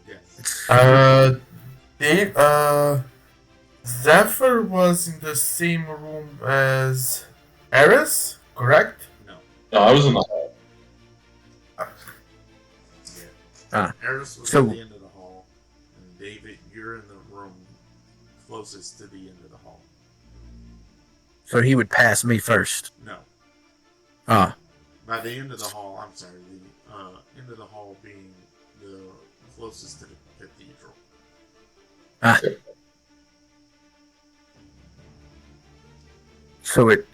Yes. Dave, Zephyr was in the same room as Eris, correct? No. No, I was in the hall. Yeah. Eris was so- at the end of the hall, and David, you're in the room closest to the end of the hall. So he would pass me first. No. Ah. By the end of the hall, I'm sorry, the end of the hall being the closest to the cathedral. Ah. So it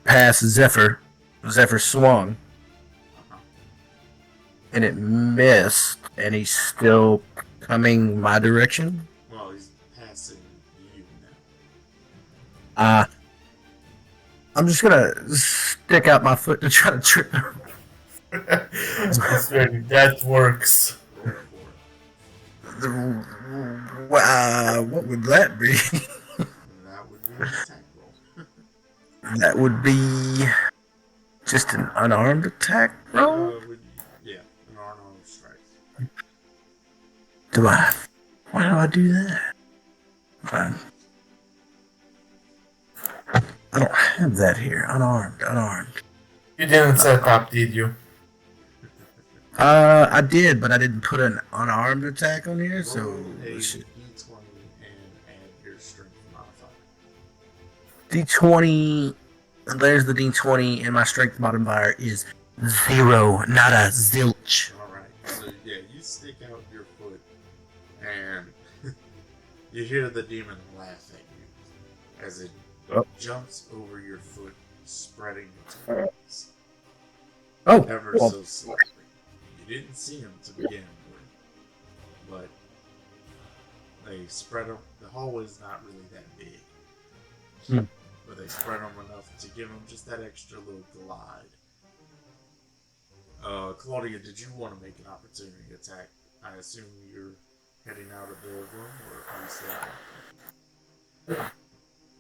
passed Zephyr. Zephyr swung, Uh-huh. and it missed, and he's still coming my direction. Well, he's passing you now. I'm just gonna stick out my foot to try to trip him. That works. Roll for it. What would that be? And that would be an attack roll. That would be just an unarmed attack roll. Yeah, an unarmed strike. Do I? Why do I do that? Fine. I don't have that here. Unarmed. You didn't set up, did you? I did, but I didn't put an unarmed attack on here, so Roll a d20 d20 and add your strength modifier. There's the d20, and my strength modifier is 0, not a zilch. Alright, so yeah, you stick out your foot and you hear the demon laugh at you as it jumps over your foot, spreading its wings. Oh, Ever so slightly. You didn't see him to begin with, but they spread them. The hallway's not really that big, but they spread them enough to give him just that extra little glide. Claudia, did you want to make an opportunity attack? I assume you're heading out of the room, or are you still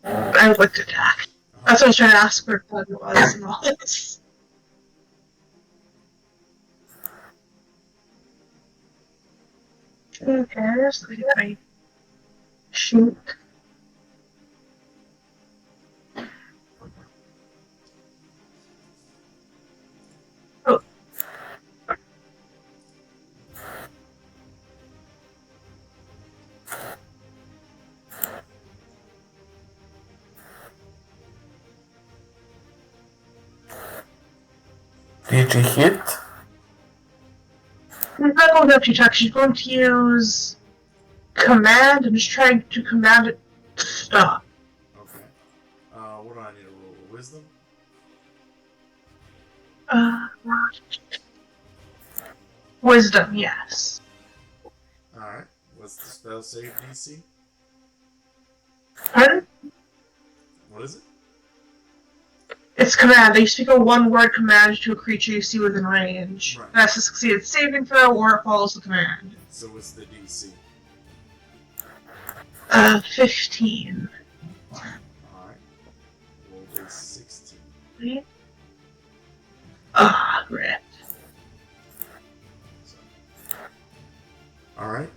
there? I would like to attack. That's what I was trying to ask where Bud was and all this. Okay, so I shoot. Oh. Did you hit? She's not going to attack. She's going to use command and just trying to command it to stop. Okay. What do I need to roll? Wisdom? Wisdom, yes. Alright. What's the spell save DC? Pardon? What is it? It's command. You speak a one-word command to a creature you see within range. Right. It has to succeed its saving throw or it follows the command. So what's the DC? 15. Alright. Roll a 16. Rip. So. Alright.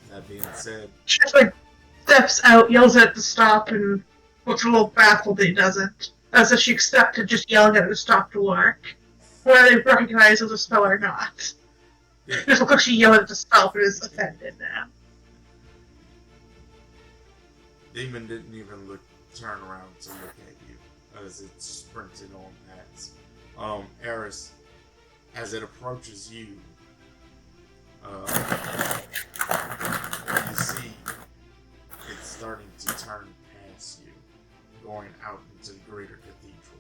That being said, She just like steps out, yells at it to stop, and looks a little baffled that he doesn't. As if she expected just yelling at it to stop to work. Whether they recognize it as a spell or not. yeah, It just looks like she yelled at it to stop and is offended now. Demon didn't even turn around to look at you as it sprinted on past. Eris, as it approaches you, you see it's starting to turn past you, going out into the greater cathedral.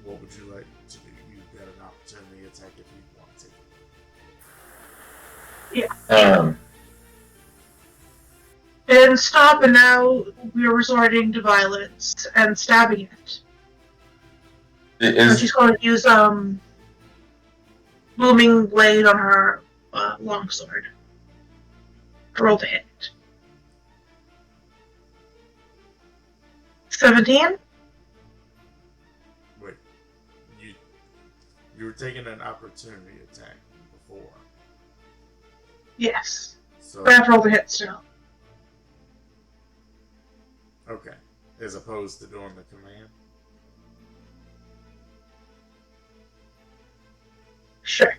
What would you like to do? You've got an opportunity attack if you want to. It didn't stop, and now we are resorting to violence and stabbing it. So she's going to use blooming blade on her longsword. Roll to hit. 17? Wait, you were taking an opportunity attack before, Yes. so But I have to roll to hit still. okay, as opposed to doing the command. Sure.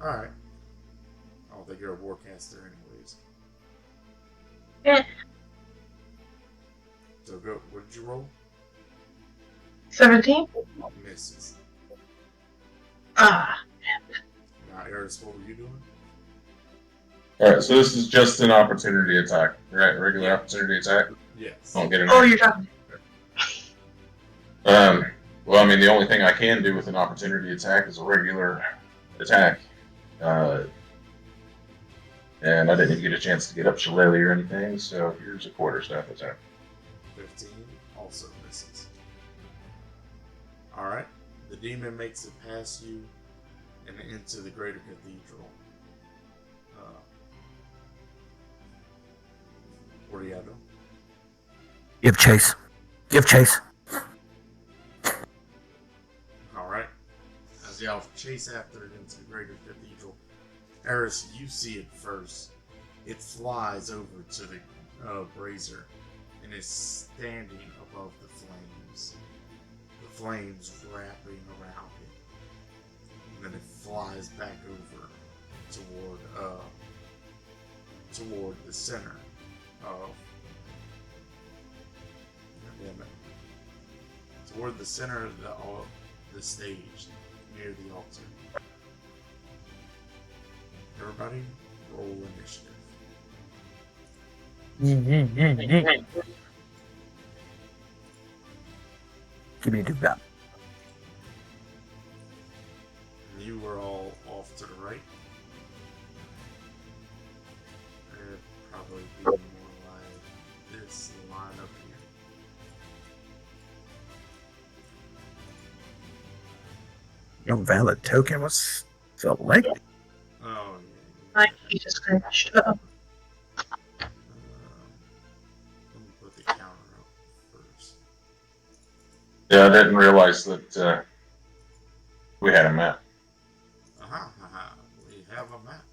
Alright. I don't think you're a warcaster anyways. Eh. So go, what did you roll? 17? Misses. Ah. Now, Eris, what were you doing? Alright, so this is just an opportunity attack, right? Regular opportunity attack. Yes. Don't get an Oh, you're talking. Well, I mean, the only thing I can do with an opportunity attack is a regular attack. And I didn't even get a chance to get up Shillelagh or anything, so here's a quarterstaff attack. 15 also misses. Alright. The demon makes it past you and into the greater cathedral. What are you doing? Give chase. Alright. off, chase after it into the greater cathedral. Eris, you see it first. It flies over to the brazier and is standing above the flames. The flames wrapping around it. And then it flies back over toward the center of toward the center of the stage near the altar. Everybody roll initiative. Give me a do that. You were all off to the right. It'd probably be more like this line up here. No valid token was selected. Oh, My Jesus Christ. let me put the counter up first. Yeah, I didn't realize that we had a map. We have a map.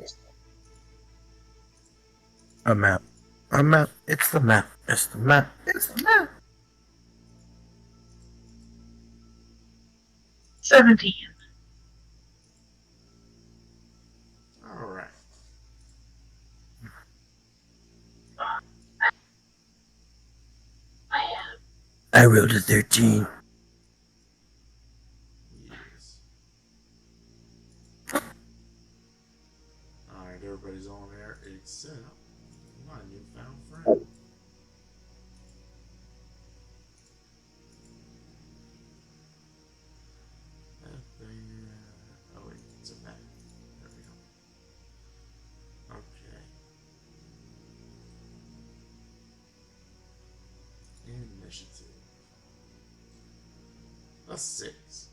A map. A map. It's the map. It's the map. It's the map. 17. Alright. I rolled a 13. Yes. Alright, everybody's on there except my newfound friend. Oh wait, it's a map. There we go. Okay. Initiative. A 6.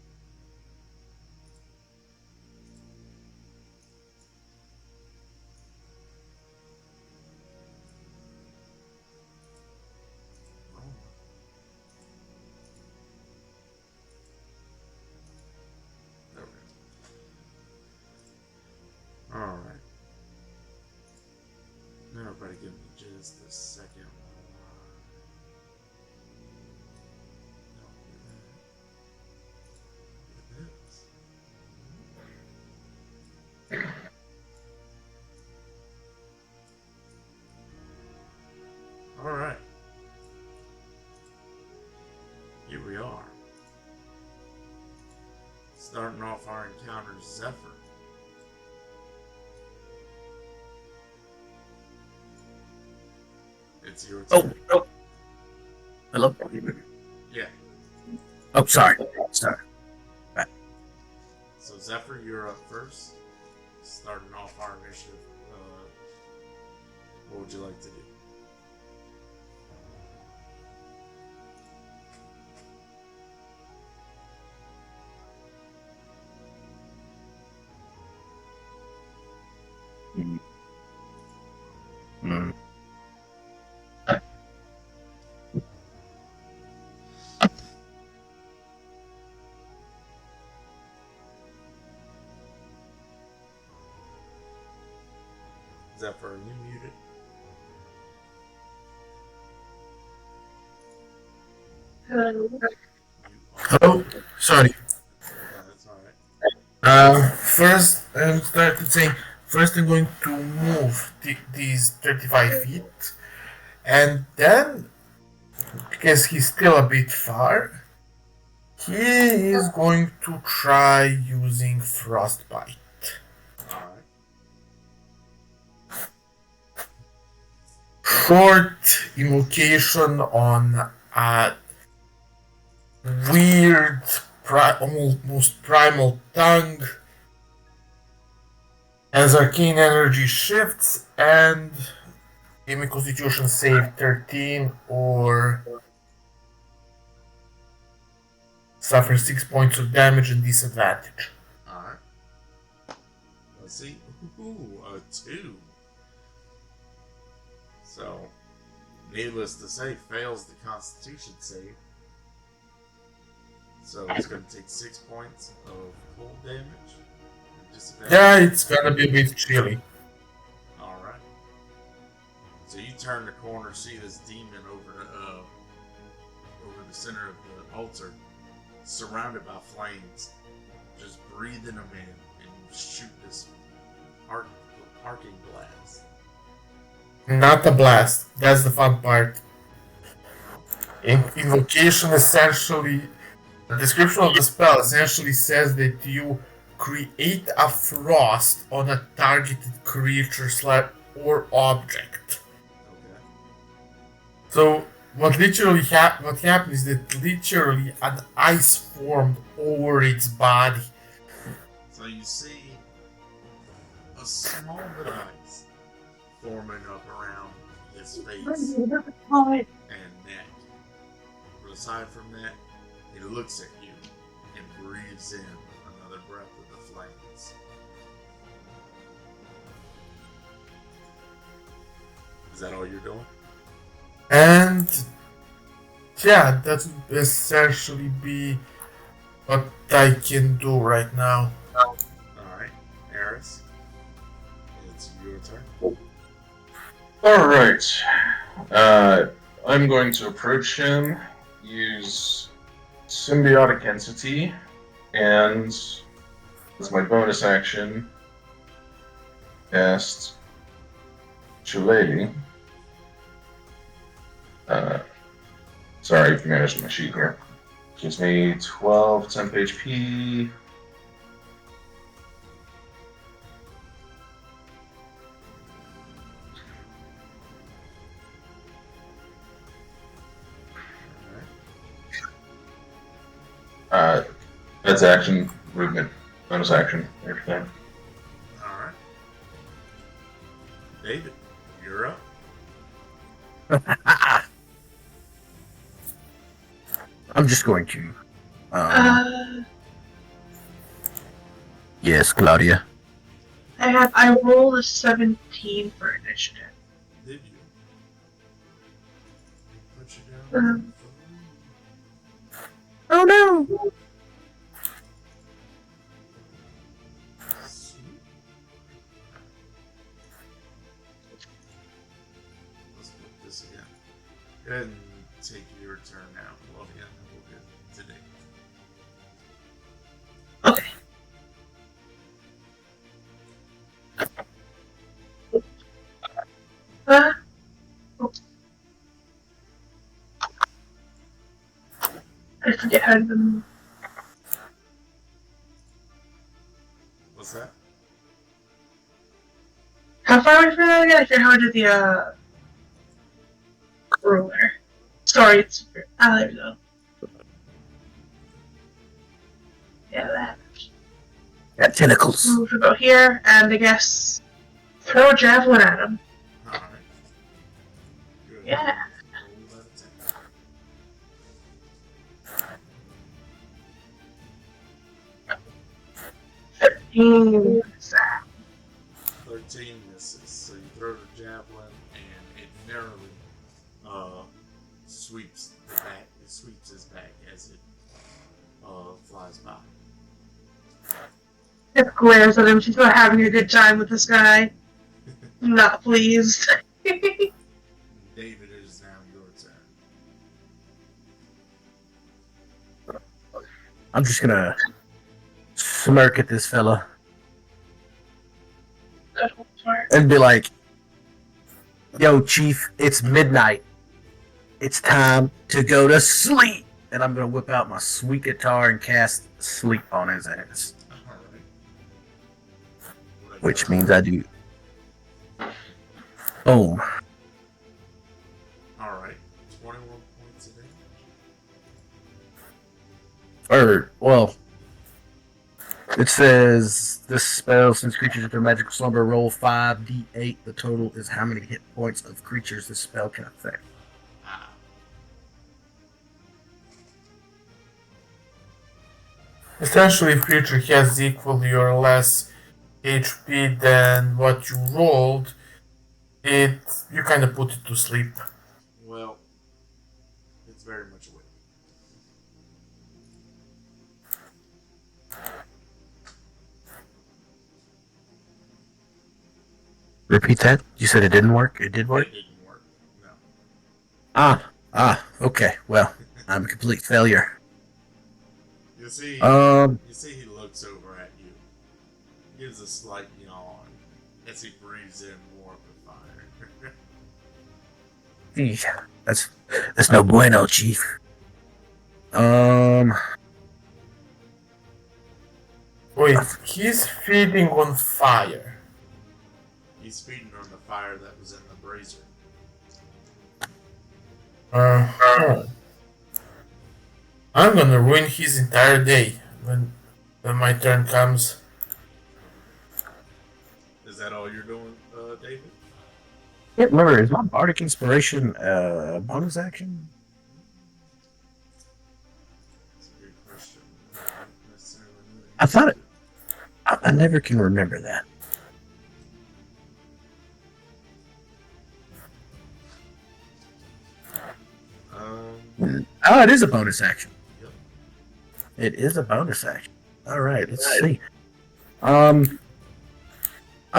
Oh. There we go. Alright. Now everybody give me just a second. Alright. Here we are. Starting off our encounter, Zephyr. It's your turn. Oh. Hello? Yeah. Oh, sorry. Sorry. So Zephyr, you're up first. Starting off our initiative. What would you like to do? Mm. Zephyr, are you muted? Hello. You are. Oh, sorry. Yeah, that's alright. First, I'm started saying, first I'm going to move these 35 feet, and then, because he's still a bit far, he is going to try using Frostbite. Alright. Short invocation on a weird, almost primal tongue. As arcane energy shifts, and give me Constitution save 13 or suffer 6 points of damage and disadvantage. Alright. Let's see. Ooh, a 2. So, needless to say, fails the Constitution save. So it's going to take 6 points of cold damage. Yeah, it's gonna be a bit chilly. Alright. So you turn the corner, see this demon over the center of the altar, surrounded by flames. Just breathing them in and shoot this arcing blast. Not a blast. That's the fun part. Invocation essentially, the description of the spell essentially says that you create a frost on a targeted creature or object. Okay. So what happens is that literally an ice formed over its body. So you see a small bit of ice forming up around his face and neck. But aside from that, he looks at you and breathes in another breath of the flames. Is that all you're doing? And yeah, that would essentially be what I can do right now. Alright, Eris, it's your turn. Alright. I'm going to approach him, use Symbiotic Entity, and as my bonus action, cast Shillelagh. Sorry, I managed my sheet here. Gives me 12 temp HP. That's action, movement, bonus action, everything. Alright. David, you're up. I'm just going to. Uh, Yes, Claudia. I rolled a 17 for initiative. Did you? Put you down. Oh no! Sweet. Let's put this again. Go ahead and take your turn now, Claudia, and then we'll get to David. Okay. I forget how to. What's that? How far away from that again? I forget how I did the ruler. Sorry, it's. There we go. Yeah, that. Got tentacles. Move about here, and I guess throw a javelin at him. Alright. Good. Yeah. Roll that attack. 13. 13 misses. So you throw the javelin and it narrowly sweeps the back. It sweeps his back as it flies by. It glares at him. She's not having a good time with this guy. Not pleased. David, it is now your turn. I'm just gonna smirk at this fella and be like, "Yo, Chief, it's midnight. It's time to go to sleep." And I'm gonna whip out my sweet guitar and cast sleep on his ass. Alright. Which means I do. Boom. Alright. 21 points of damage. Well, it says this spell, since creatures enter magical slumber, roll 5d8. The total is how many hit points of creatures this spell can affect. Ah. Essentially, if creature has equally or less HP than what you rolled, you kind of put it to sleep. Well, it's very much awake. Repeat that. You said it didn't work. It did work. It didn't work. No. Okay. Well, I'm a complete failure. You see, Um, he looks over at you, gives a slight yawn as he breathes in more of the fire. that's no bueno, Chief. Wait, he's feeding on fire. He's feeding on the fire that was in the brazier. Uh-huh. I'm gonna ruin his entire day when my turn comes. Is that all you're doing, David? Can't remember. Is my bardic inspiration a bonus action? That's a good question. I don't necessarily know. I thought it. I never can remember that. Oh, it is a bonus action. Yep. It is a bonus action. All right, let's see. I'm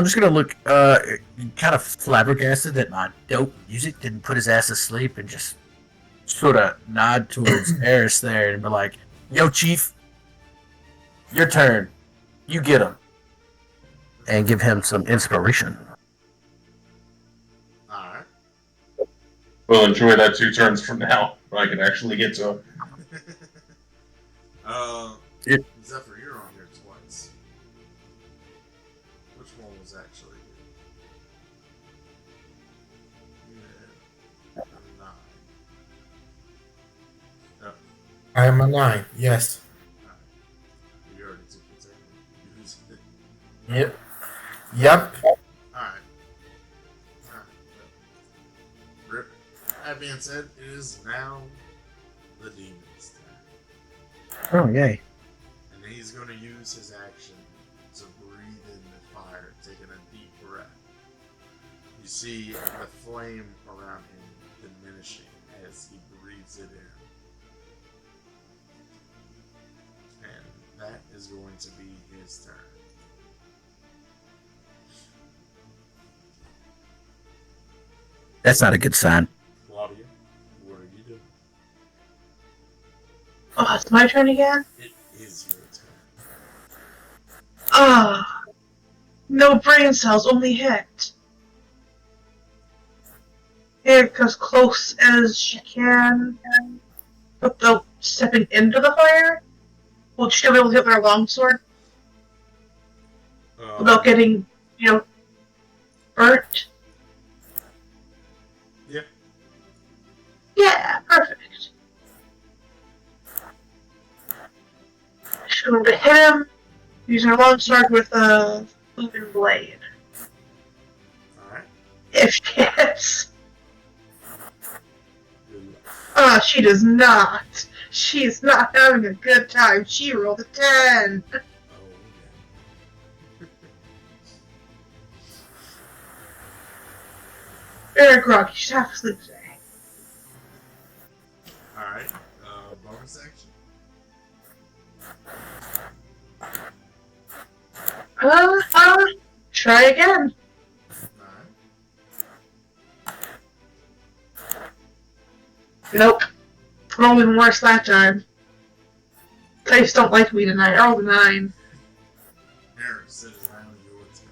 just gonna look kind of flabbergasted that my dope music didn't put his ass to sleep, and just sort of nod towards Eris there and be like, "Yo, Chief, your turn. You get him," and give him some inspiration. Alright. We'll enjoy that 2 turns from now when I can actually get to him. Zephyr, you're on here twice. Which one was actually you? You had a 9. Oh, I am a 9, yes. alright. You already took your turn. You used it. Yep. Yep. Alright. Rip. That being said, it is now the demon's turn. Oh, yay! And he's going to use his action to breathe in the fire, taking a deep breath. You see the flame around him diminishing as he breathes it in. And that is going to be his turn. That's not a good sign. Claudia, what are you doing? Oh, it's my turn again? It is your turn. Ah, no brain cells, only hit. Eric as close as she can without stepping into the fire. Will she still be able to hit with her longsword without getting, burnt? Yeah. Yeah, perfect. She'll be able to hit him using her longsword with a moving blade. Alright. If she hits. Good luck. She does not. She's not having a good time. She rolled a 10. Oh, Very groggy. She's half asleep today. yeah. Alright. Bonus action. Try again. Alright. Nope. Rolled even worse that time. Dice don't like me tonight. I rolled a 9. Harris, it is now your turn.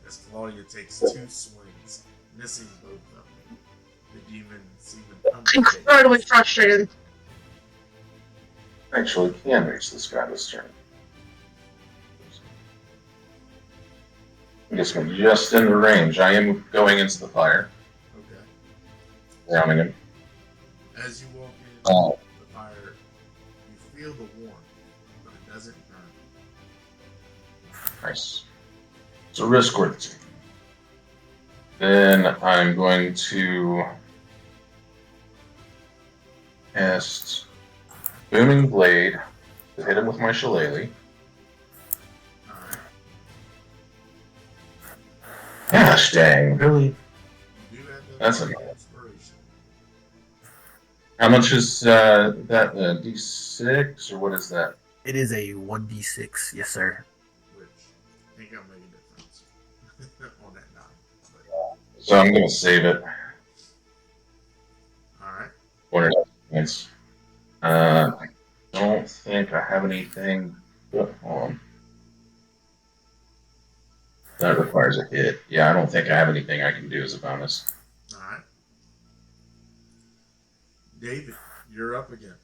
As Claudia takes 2 swings, missing both of them. The demon seeming Incredibly frustrated. Actually, can reach this guy this turn. I guess we're just in the range. I am going into the fire, Okay. surrounding him. As you walk in Oh. the fire, you feel the warmth, but it doesn't burn. Nice. It's a risk worth taking. Then I'm going to cast Booming Blade to hit him with my shillelagh. Alright. Gosh dang, really? You do have that That's bardic enough. inspiration. How much is that? D6 or what is that? It is a 1d6, yes, sir. Which ain't gonna make a difference. So I'm gonna save it. Alright. What are points? I don't think I have anything. Hold on. That requires a hit. Yeah, I don't think I have anything I can do as a bonus. Alright. David, you're up again.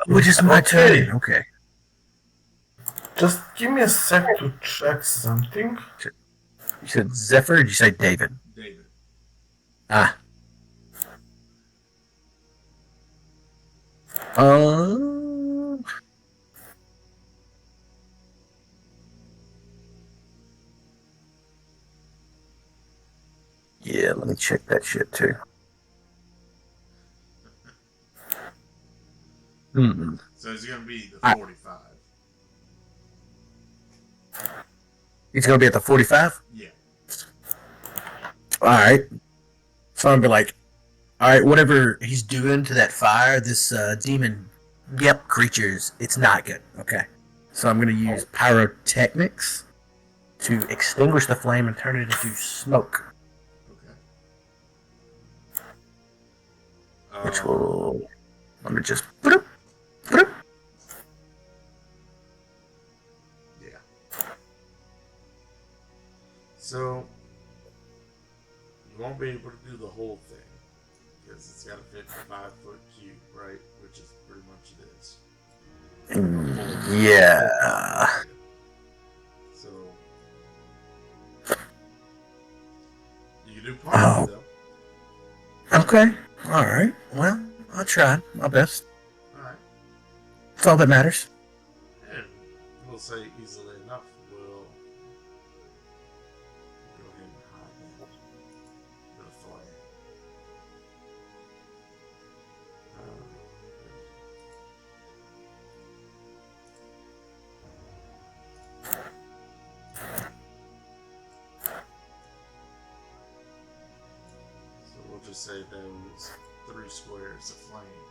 Which is my Okay. turn. Okay. Just give me a sec to check something. You said Zephyr, or did you say David? David. Ah. Yeah, let me check that shit too. So it's going to be the I- 45. He's gonna be at the 45? Yeah. Alright. So I'm gonna be like, alright, whatever he's doing to that fire, this demon, creatures, it's not good. Okay. So I'm gonna use pyrotechnics to extinguish the flame and turn it into smoke. Okay. Which will. Let me just. Bloop, bloop. Yeah. So you won't be able to do the whole thing because it's got to fit in a 5-foot cube, right? Which is pretty much it is. Yeah. So you can do part of it though. Okay. Alright. Well, I tried my best. All right. That's all that matters. And we'll say easily enough, we'll go ahead and hide that with a flame. So we'll just say those 3 squares of flame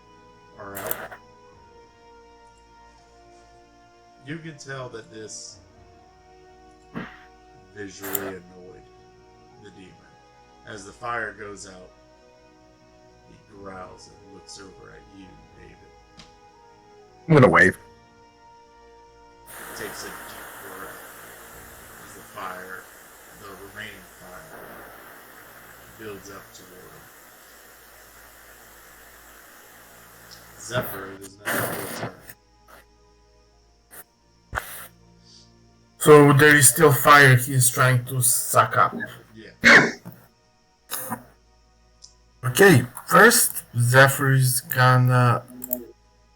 are out. You can tell that this visually annoyed the demon. As the fire goes out, he growls and looks over at you, David. I'm gonna wave. Takes a deep breath as the fire, the remaining fire, builds up toward him. Zephyr, it is now your turn. So there is still fire he's trying to suck up. Yeah. Okay, first Zephyr is gonna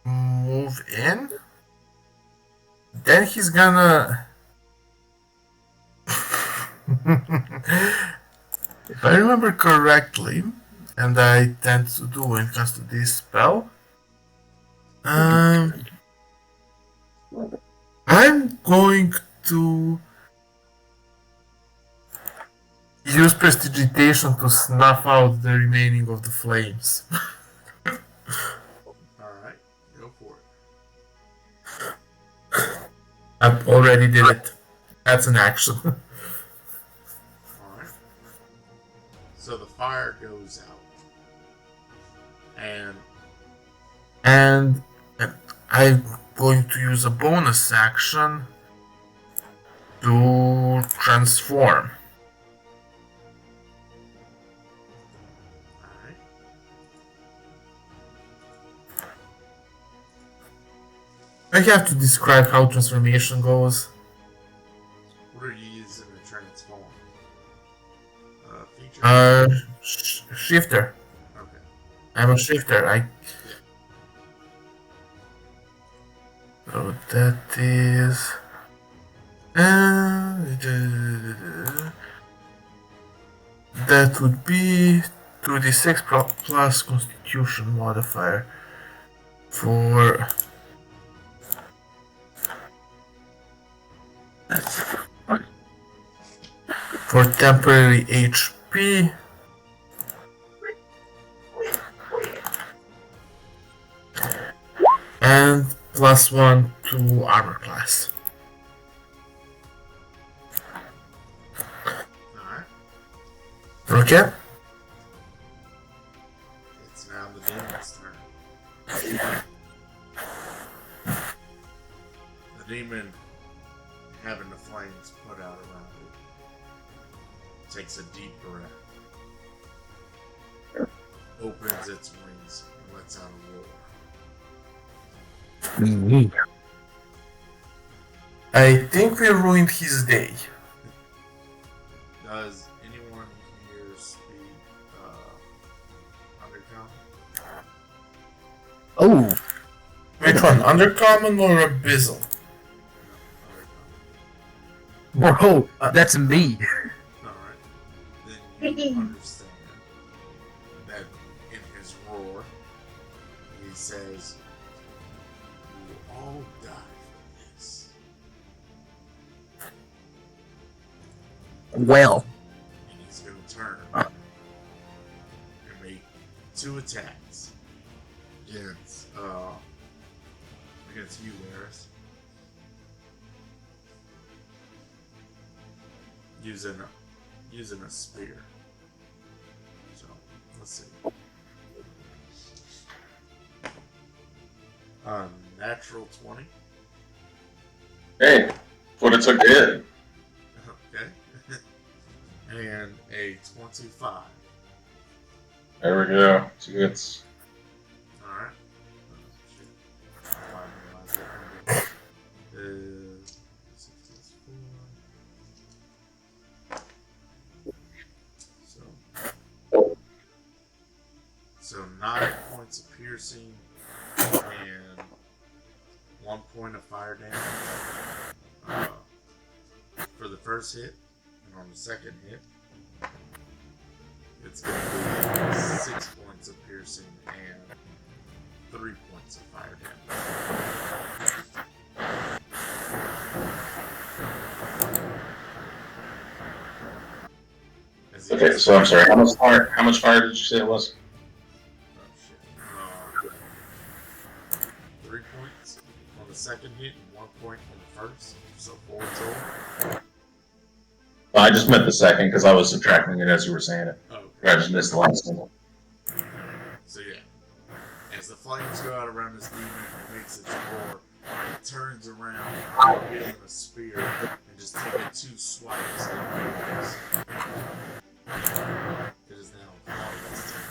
move in. Then he's gonna. If I remember correctly, and I tend to do when it comes to this spell, I'm going to use prestidigitation to snuff out the remaining of the flames. Alright, go for it. I already did it. That's an action. Alright. So the fire goes out. And I'm going to use a bonus action to transform. alright. I have to describe how transformation goes. What are you using to transform? Feature? Shifter. Okay. I'm a shifter. So that is. That would be 2d6 plus Constitution modifier for. For temporary HP. And +1 to armor class. Alright. Okay. It's now the demon's turn. The demon, having the flames put out around it, takes a deep breath, opens its wings, and lets out a roar. Mhm. I think we ruined his day. Does anyone here speak Undercommon? Oh, Which one? Undercommon or Abyssal? No, Undercommon. bro, that's me. Alright. Then you understand that in his roar, he says, "You will all die for this." Well, And he's going to turn and make 2 attacks against you, Laris. Using a spear. So let's see. Natural 20. Hey, that's what it took to hit. Okay. And a 25. There we go. 2 hits. Alright. I realized that. 6 plus 4. So 9 points of piercing and 1 point of fire damage for the first hit, and on the second hit, it's going to be 6 points of piercing and 3 points of fire damage. Okay, so I'm sorry. How much fire did you say it was? Oh shit. 3 points on the second hit and 1 point on the first, so 4 total. Well, I just meant the second because I was subtracting it as you were saying it. Oh, I just missed the last one. so yeah. As the flames go out around this demon, it makes its roar. It turns around, wielding a spear, and just taking 2 swipes at the enemies. It is now Claudia's turn.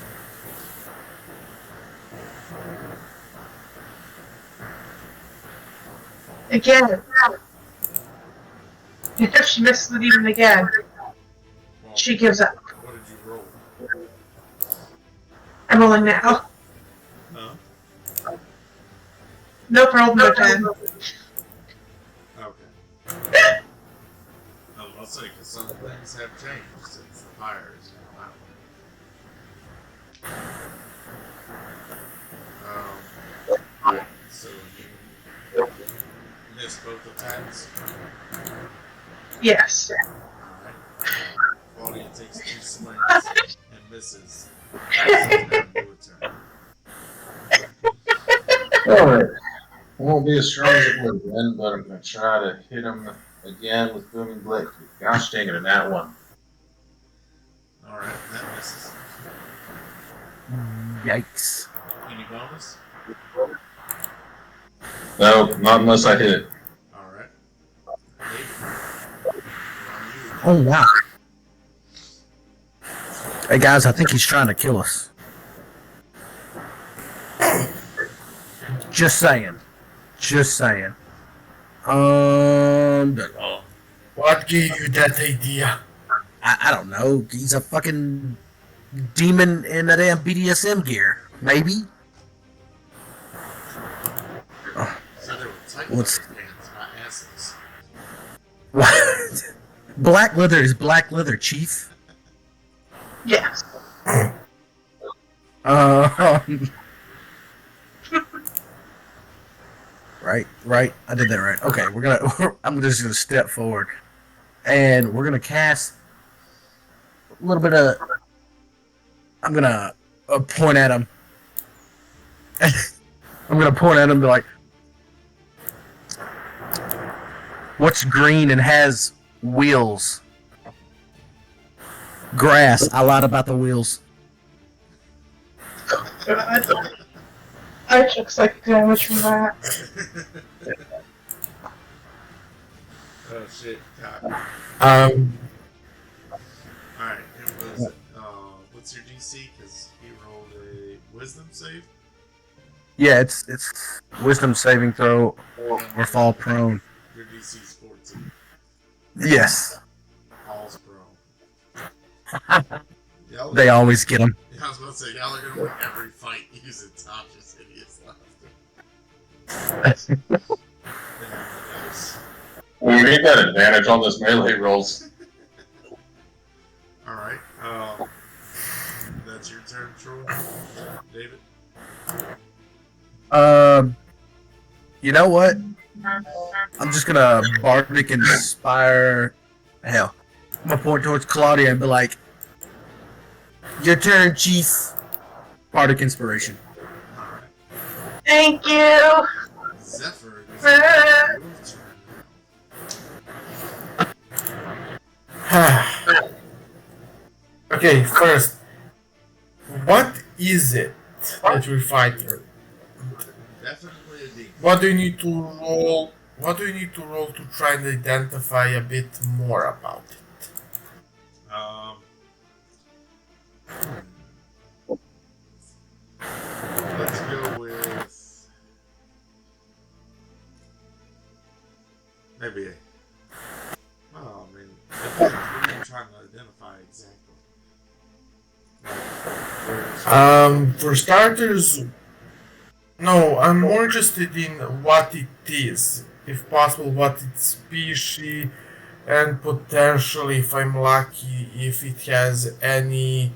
Again. If she misses the demon again, Well, she gives up. what did you roll? I'm rolling now. Huh? Nope, rolled no 10. Okay. I was about to say, because some things have changed since the fire is now out. So you missed both attacks? Yes. Alright. Claudia takes 2 swings and misses. So now do a turn. Alright. I won't be as strong as it would have been, but I'm going to try to hit him again with Booming Blade. Gosh dang it, in that one. Alright, that misses. yikes. Any bonus? No, not unless I hit it. Alright. Oh wow. Hey guys, I think he's trying to kill us. Just saying. Just saying. What gave you that idea? I don't know. He's a fucking demon in a damn BDSM gear. Maybe. So they were tight What's- leather pants, not asses. What? Black leather is black leather, Chief. Yes. Right. I did that right. Okay, I'm just gonna step forward, and we're gonna cast a little bit of. I'm gonna point at him. I'm gonna point at him and be like, "What's green and has wheels?" Grass. I lied about the wheels. God. I took psychic damage from that. Oh shit, God. Um, Alright, it was, what's your DC? Because he rolled a wisdom save? Yeah, it's wisdom saving throw or fall prone. Your DC is 14. Yes. Falls prone. Y'all They are, always get them. I was about to say, y'all are gonna win every fight using Tasha's hideous laughter. Damn, guys. We need that advantage on this melee rolls. Alright, that's your turn, Troy. David? You know what? I'm just gonna bardic inspire. Hell, I'm gonna point towards Claudia and be like, "Your turn, Chief." Bardic inspiration. Alright. Thank you. Zephyr, it is your turn now. okay, first, what is it that we're fighting? Definitely a demon. What do you need to roll? What do you need to roll to try and identify a bit more about it? Let's go with maybe. Oh, I mean, what are you trying to identify exactly? For starters, no, I'm more interested in what it is, if possible, what its species, and potentially, if I'm lucky, if it has any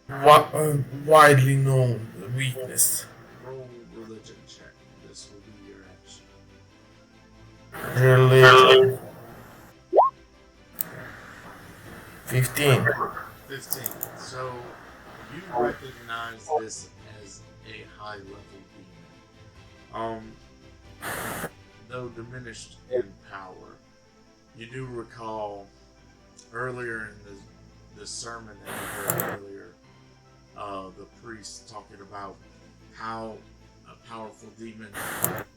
widely known weakness. Roll religion check. This will be your action. Religion. 15. 15. So you recognize this as a high level demon. Though diminished in power, you do recall earlier in the sermon that you heard earlier, the priest talking about how a powerful demon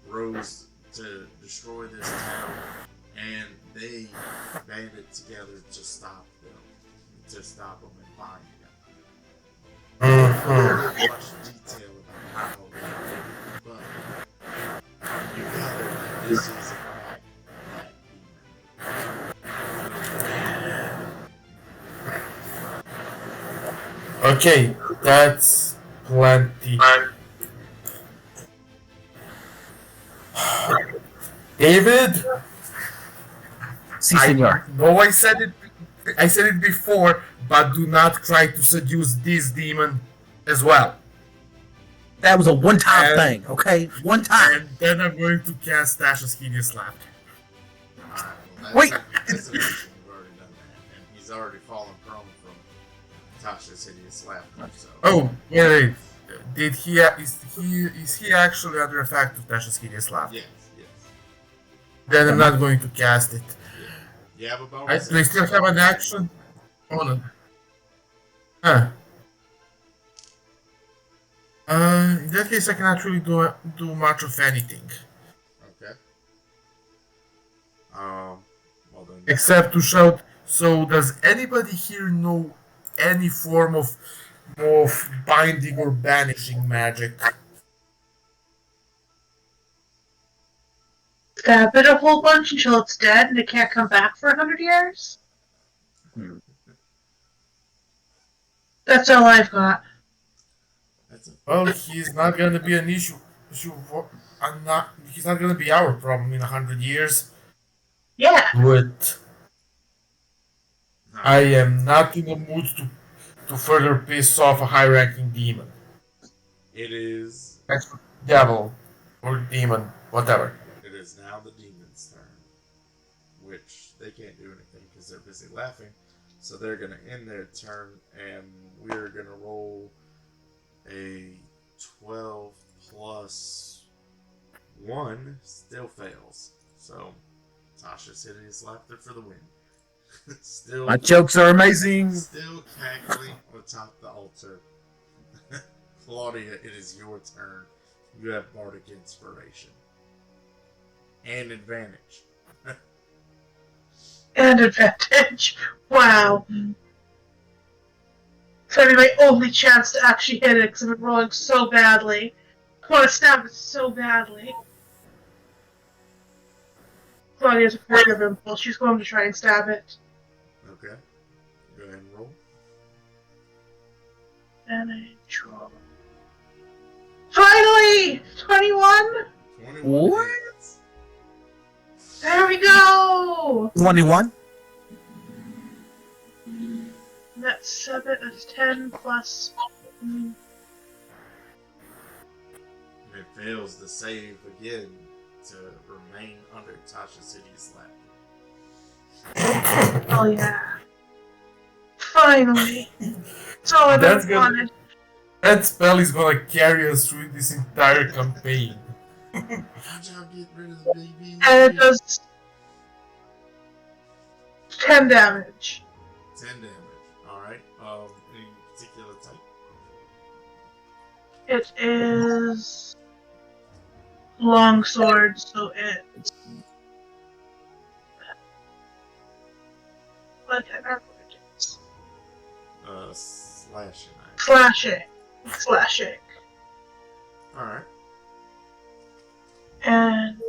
rose to destroy this town, and they banded together to stop them and bind them. Very much detail about how they did it, but you gather that this is in fact that demon. Okay, that's plenty. David, Si, senor. I know I said it. I said it before, but do not try to seduce this demon as well. That was a one-time And- thing, okay? One time. And then I'm going to cast Tasha's Hideous Laughter. Alright, well, Wait. that's an action. We've already done that, and he's already fallen prone from Tasha's hideous laughter. So. Oh, wait. Did is he actually under effect of Tasha's Hideous Laughter? Yes, yes. Then I'm not going to cast it. You have a bonus. Do I still have an action? Oh no. Huh. In that case, I cannot really do much of anything Okay. Well then. except to shout. So, does anybody here know any form of binding or banishing magic? Stab it a whole bunch until it's dead and it can't come back for 100 years? That's all I've got. That's a Well, he's not going to be an issue. He's not going to be our problem in 100 years. Yeah. But I am not in the mood to further piss off a high-ranking demon. It is. Devil or demon, whatever. It is now the demon's turn, which they can't do anything because they're busy laughing. So they're gonna end their turn, and we're gonna roll a 12 plus 1. Still fails. So Tasha's hideous laughter for the win. Still, My jokes are amazing. still cackling atop the altar. Claudia, it is your turn. You have bardic inspiration and advantage. And advantage. Wow. It's gonna be my only chance to actually hit it because I've been rolling so badly. I want to stab it so badly. Claudia's a creative impulse. She's going to try and stab it. Okay. Go ahead and roll. Advantage roll. Finally! 21! 21 What? hits. There we go! 21. That's 7, that's 10 plus. And it fails to save again to remain under Tasha City's lap. Oh yeah. Finally! That's all I've That's ever good. wanted. That spell is gonna carry us through this entire campaign. How'd y'all get rid of the baby? And it does 10 damage. 10 damage. Alright. Any particular type? It is longsword, so it's what I remember what it is. Slashing knife. Slashing. Slashing. Alright. And I'm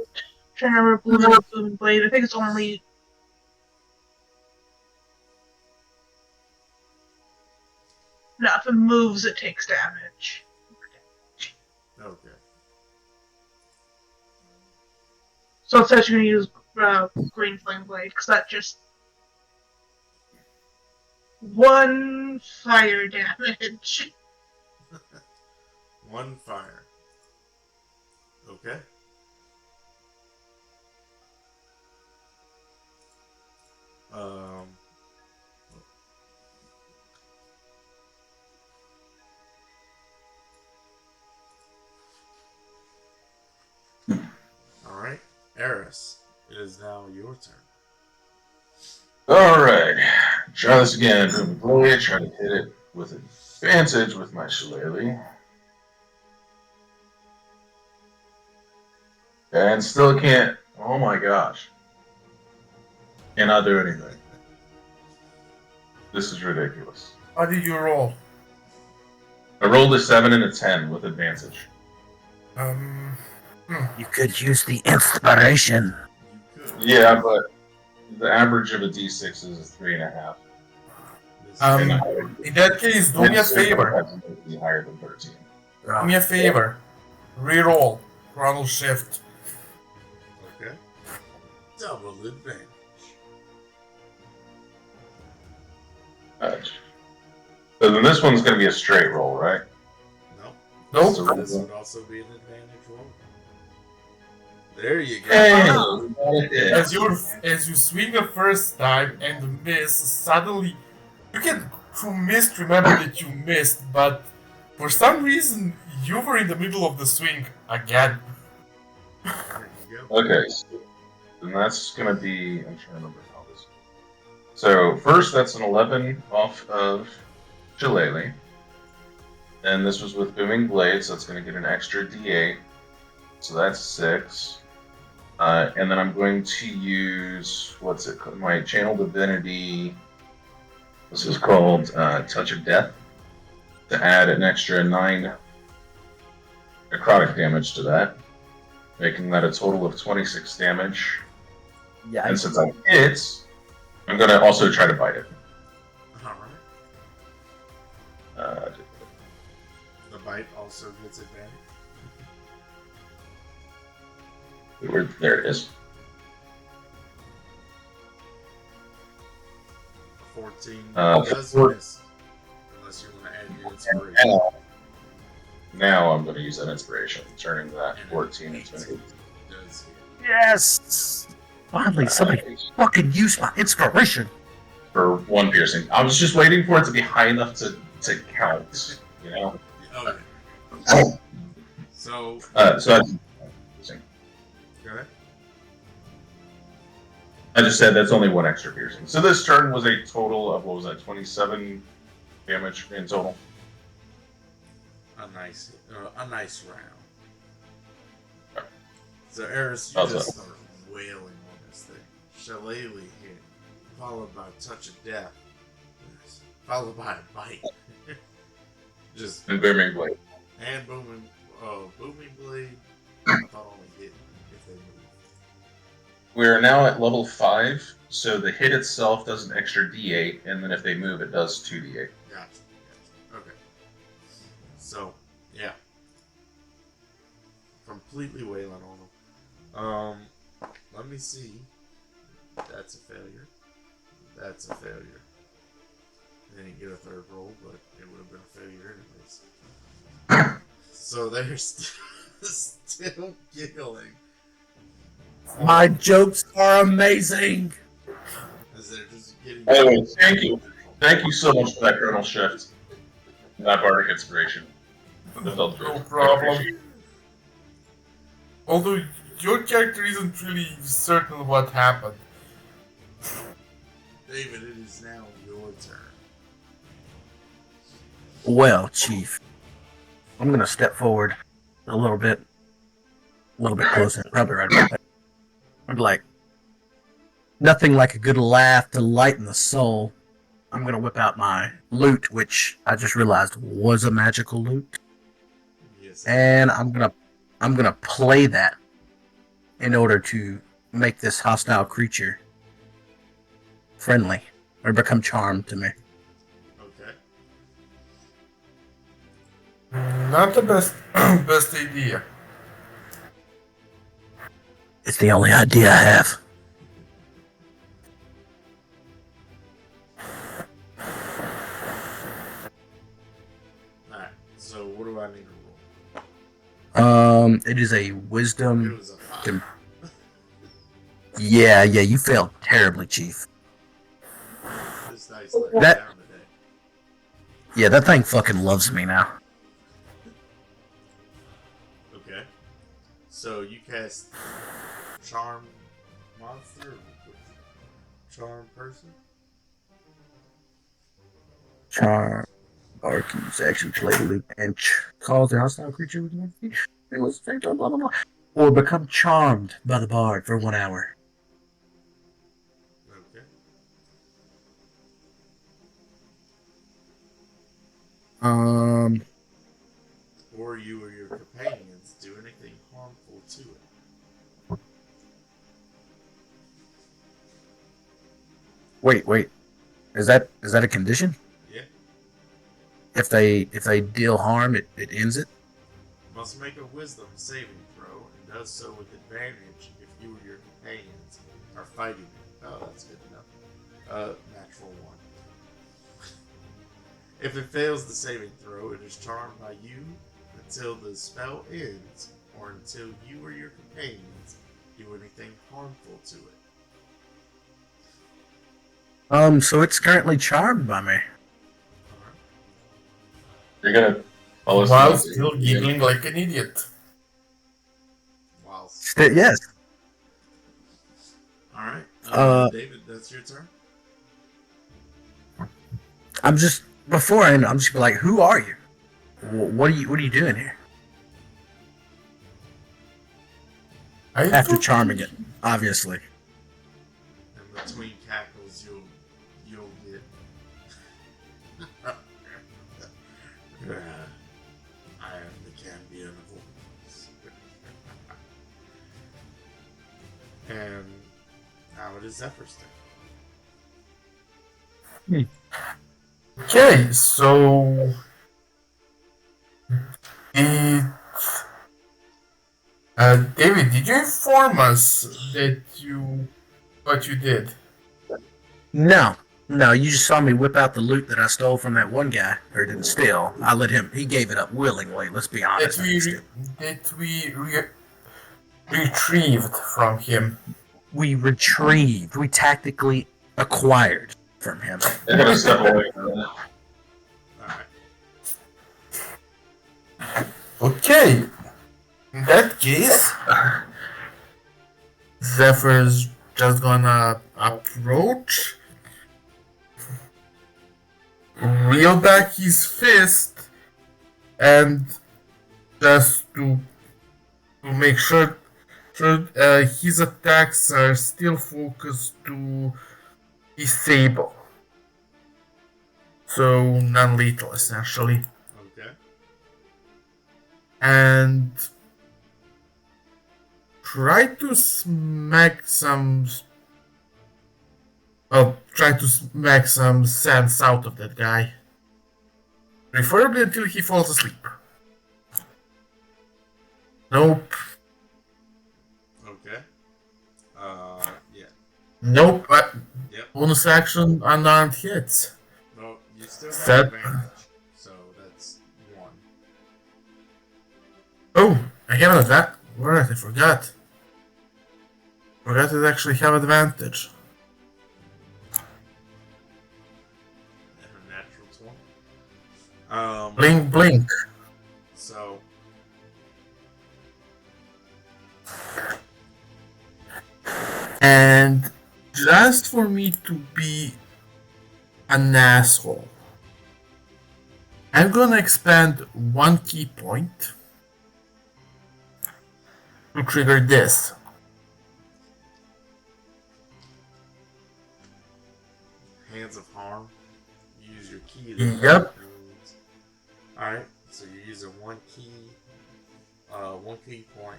trying to remember Blooming Blade. I think it's only no, if it moves it takes damage. Okay. So it says you're gonna use Green Flame Blade, because that just 1 fire damage. 1 fire. Okay. Alright. Eris, it is now your turn. Alright. Try this again. Boom, blade. Try to hit it with advantage with my shillelagh. And still can't. Oh my gosh. Cannot do anything. This is ridiculous. How did you roll? I rolled a 7 and a 10 with advantage. You could use the inspiration. You could. Yeah, but the average of a d6 is 3.5. This In that case, do me a favor. Be higher than 13. Do me a favor. Reroll. Chronal shift. Okay. Double advantage. So then this one's going to be a straight roll, right? No. Nope. So this would also be an advantage roll. There you go. Hey! As you swing the first time and miss, suddenly you can through mist remember that you missed, but for some reason you were in the middle of the swing again. There you go. Okay, so then that's going to be. I'm trying to remember how this. So first, that's an 11 off of Shillelagh. And this was with Booming Blade, so it's going to get an extra d8. So that's 6. And then I'm going to use, what's it called? My Channel Divinity. This is called Touch of Death. To add an extra 9 necrotic damage to that. Making that a total of 26 damage. Yeah. And since I hit, I'm going to also try to bite it. Alright. The bite also gets advantage. There it is. 14 Uh, does four- miss. Unless you want to add your inspiration. Now I'm going to use that inspiration, turning that And 14 18 into does hit. Yes. Finally, somebody fucking use my inspiration. for 1 piercing. I was just waiting for it to be high enough to count, you know? Okay. So, So that's go ahead. I just said that's only one extra piercing. So this turn was a total of, what was that, 27 damage in total? A nice round. So Eris, you How's just that? start wailing on this thing. Shillelagh hit, followed by a touch of death, followed by a bite. Just And booming blade. and booming blade. I thought only hit if they move. We are now at level 5, so the hit itself does an extra d8, and then if they move, it does 2d8. Gotcha. Okay. So yeah, completely wailing on them. Let me see. That's a failure. That's a failure. They didn't get a third roll, but it would have been a failure anyways. So they're still giggling My jokes are amazing. as they're just getting. Anyway, thank you. Thank you so much for that Colonel Shift. That bardic inspiration. That felt No good. problem. Although your character isn't really certain what happened. David, it is now your turn. Well, Chief, I'm gonna step forward a little bit closer, probably right about there. I'm like, nothing like a good laugh to lighten the soul. I'm gonna whip out my loot, which I just realized was a magical loot, Yes. and I'm gonna play that in order to make this hostile creature friendly or become charmed to me. Okay. Not the best idea. It's the only idea I have. Alright. So what do I need to roll? It is a It wisdom. was a 5. Yeah, you failed terribly, Chief. This dice let me That- down today. Yeah, that thing fucking loves me now. Okay. So you cast Charm Monster? Or Charm Person? Charm. Barkeys actually play the loop and cause the hostile creature with one feat. It was blah blah blah. Or become charmed by the bard for 1 hour. Okay. Or you or your companions do anything harmful to it. Wait. Is that a condition? Yeah. If they deal harm, it ends it. Must make a wisdom saving throw and does so with advantage if you or your companions are fighting it. Oh, that's good enough. Natural 1. If it fails the saving throw, it is charmed by you until the spell ends or until you or your companions do anything harmful to it. So it's currently charmed by me. Alright. You're gonna follow While us. still giggling like an idiot. Wow. Yes. Alright. David, that's your turn? I'm just before I end, I'm just like, who are you? What are you doing here? After charming it, obviously. And between cackles, you'll get. I am the champion of wolves. And now it is Zephyr's turn. Okay, so it, David, did you inform us that what you did? No, you just saw me whip out the loot that I stole from that one guy, or didn't steal. I let him. He gave it up willingly. Let's be honest. That we retrieved from him. We retrieved. We tactically acquired from him. They're gonna step away from that. Alright. Okay, in that case, Zephyr's just gonna approach, reel back his fist, and just to make sure his attacks are still focused to disable. So non-lethal essentially. Okay. And try to smack some sense out of that guy. Preferably until he falls asleep. Nope. Okay. Yeah. Nope. Yep. Bonus action unarmed hits. Well, you still have Set. advantage, so that's 1. Oh, I have an advantage. Right, I forgot. Forgot to actually have advantage. And a natural 20. Blink, blink. So And just for me to be an asshole, I'm gonna expend 1 key point to trigger this. Hands of Harm. Use your key. Yep. Alright, so you're using 1 key point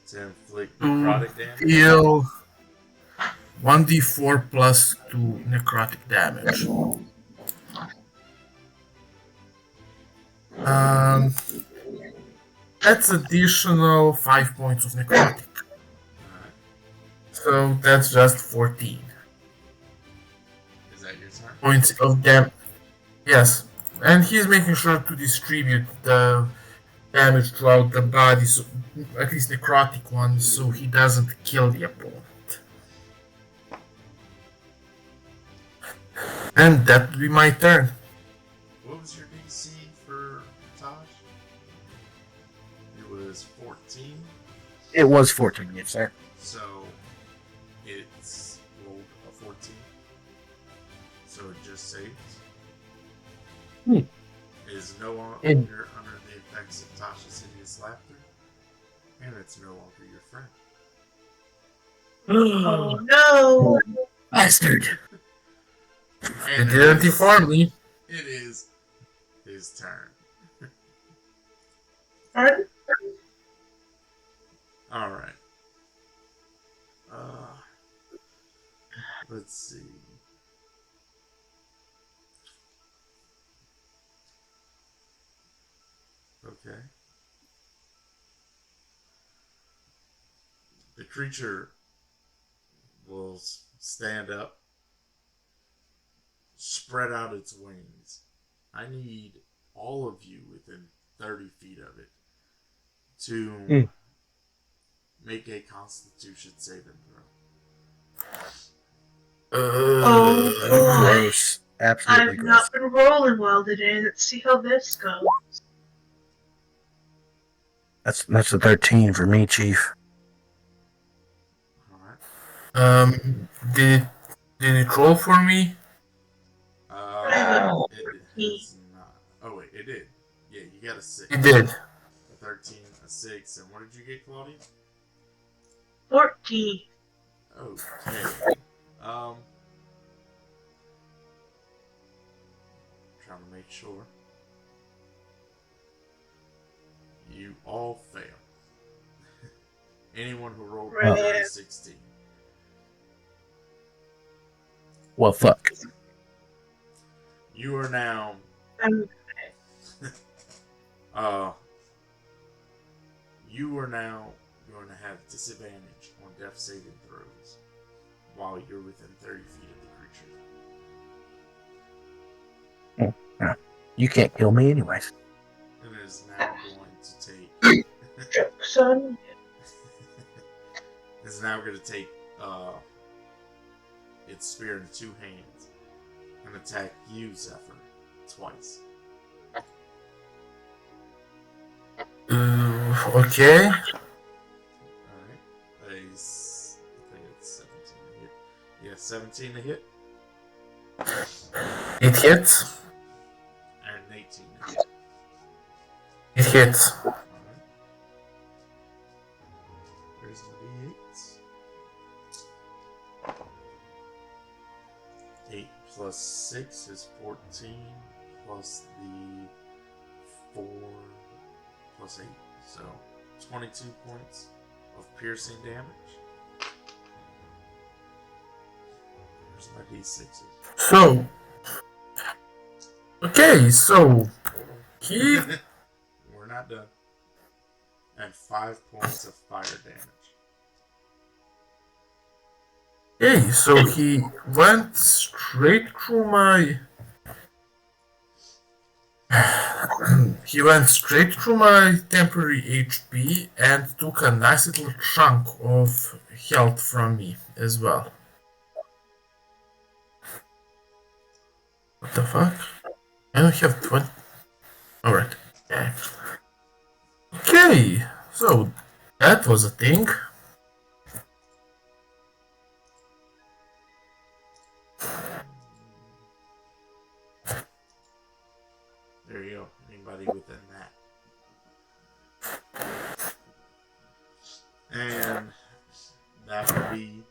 to inflict necrotic damage. Deal 1d4 plus 2 necrotic damage. That's additional 5 points of necrotic. Alright, So that's just 14 is that your turn? points of damage. Yes, and he's making sure to distribute the damage throughout the body, so at least necrotic ones, so he doesn't kill the opponent. And that would be my turn. What was your DC for Taj? It was 14. It was 14, yes, sir. So it's rolled a 14. So it just saves. Hmm. Is no longer It- under the effects of Tasha's hideous laughter. And it's no longer your friend. Oh no! Bastard! It And didn't inform me. it is his turn. Pardon? Alright. Let's see. Okay. The creature will stand up, spread out its wings. I need all of you within 30 feet of it to make a Constitution saving throw. Oh, boy. Gross. Absolutely I've gross. not been rolling well today. Let's see how this goes. That's a 13 for me, Chief. Alright. Did it roll for me? It has not. Oh, wait, it did. Yeah, you got a 6. It did. A 13, a 6, and what did you get, Claudia? 14. Okay. Trying to make sure. You all fail. Anyone who rolled Right. under a 16. Well, fuck. You are now I'm you are now going to have disadvantage on death saving throws while you're within 30 feet of the creature. You can't kill me anyways. And it is now going to take son. is now going to take its spear in 2 hands and attack you, Zephyr, twice. Okay. Alright. I think it's 17 to hit. It hits. And 18 to hit. It hits. Alright. Here's my d8s. 8 plus 6 is 14, plus the 4 plus 8. So 22 points of piercing damage. There's my d6s. So, okay, so he We're not done. And 5 points of fire damage. okay, so he went straight through my he went straight through my temporary HP and took a nice little chunk of health from me as well. What the fuck? I don't have 20. Alright. Okay. Okay, so that was a thing. There you go. Anybody within that. And that would be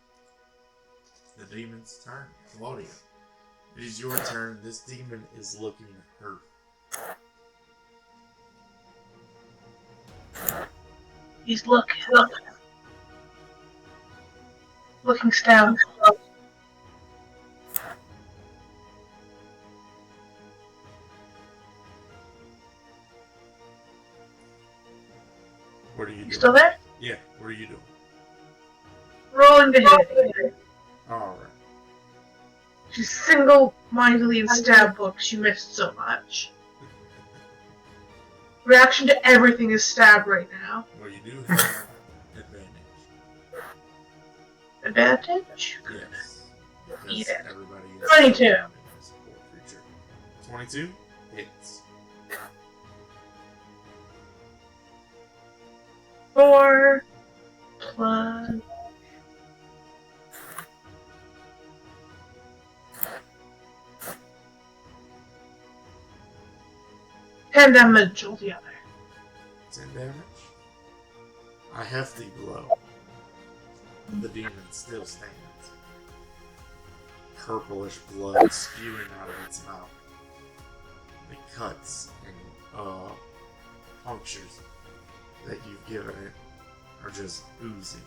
the demon's turn. Claudia, it is your turn. This demon is looking hurt. He's looking stabbed. What are you doing? You still there? Yeah, what are you doing? Rolling to hit. Alright. She's single-mindedly in stab books. You missed so much. Reaction to everything is stab right now. Well, you do have advantage. Advantage? Yes. Because Eat it. everybody is 22. surrounded by a support creature. 22 hits. 4 plus 10 damage altogether. 10 damage. A hefty blow. The demon still stands. Purplish blood spewing out of its mouth. The cuts and punctures that you've given it are just oozing.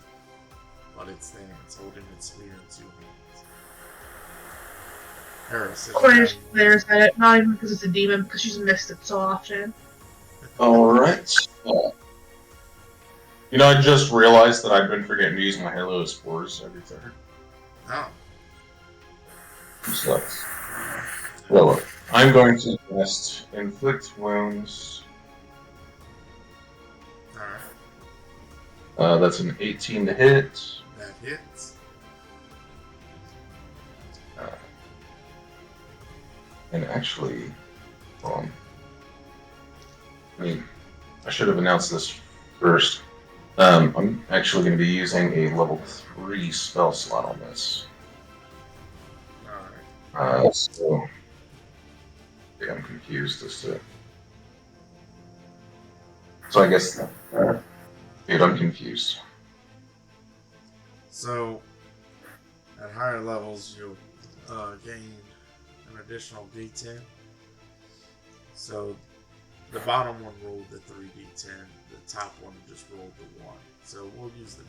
But it stands, holding its spear in 2 hands. Harris, Claire glares at it, not even because it's a demon, because she's missed it so often. Alright. You know, I just realized that I've been forgetting to use my Halo Spores every turn. Oh. Sucks. Well, look, I'm going to cast Inflict Wounds. Alright. That's an 18 to hit. That hits. And actually, I mean, I should have announced this first. I'm actually going to be using a level 3 spell slot on this. Alright. So, yeah, I'm confused as to. So I guess, dude, I'm confused. So, at higher levels, you'll gain an additional d10. So, the bottom one rolled the 3d10, the top one just rolled the 1. So, we'll use the.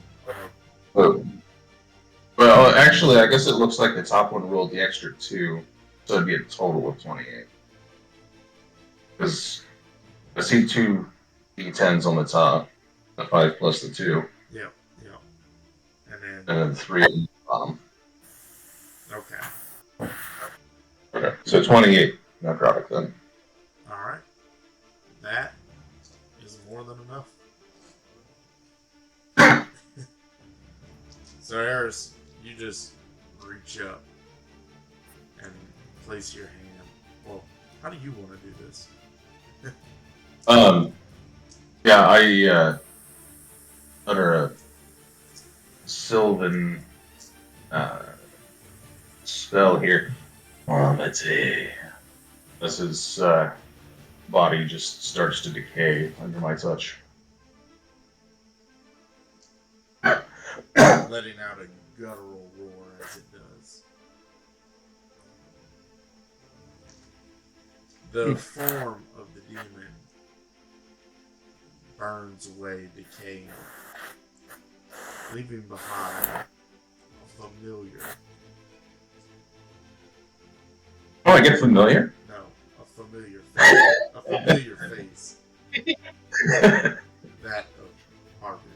Well, actually, I guess it looks like the top one rolled the extra 2, so it'd be a total of 28. Because I see 2 d10s on the top, the 5 plus the 2, Yep, yep. And and then 3 on the bottom. Okay. Okay, so 28 necrotic then. Alright. That is more than enough. So, Harris, you just reach up and place your hand. Well, how do you want to do this? Yeah, I utter a Sylvan spell here. Vomiting. As his body just starts to decay under my touch. letting out a guttural roar as it does. The form of the demon burns away, decaying, leaving behind a familiar. Oh, I get familiar? No, a familiar face. A familiar face. That of Harvard.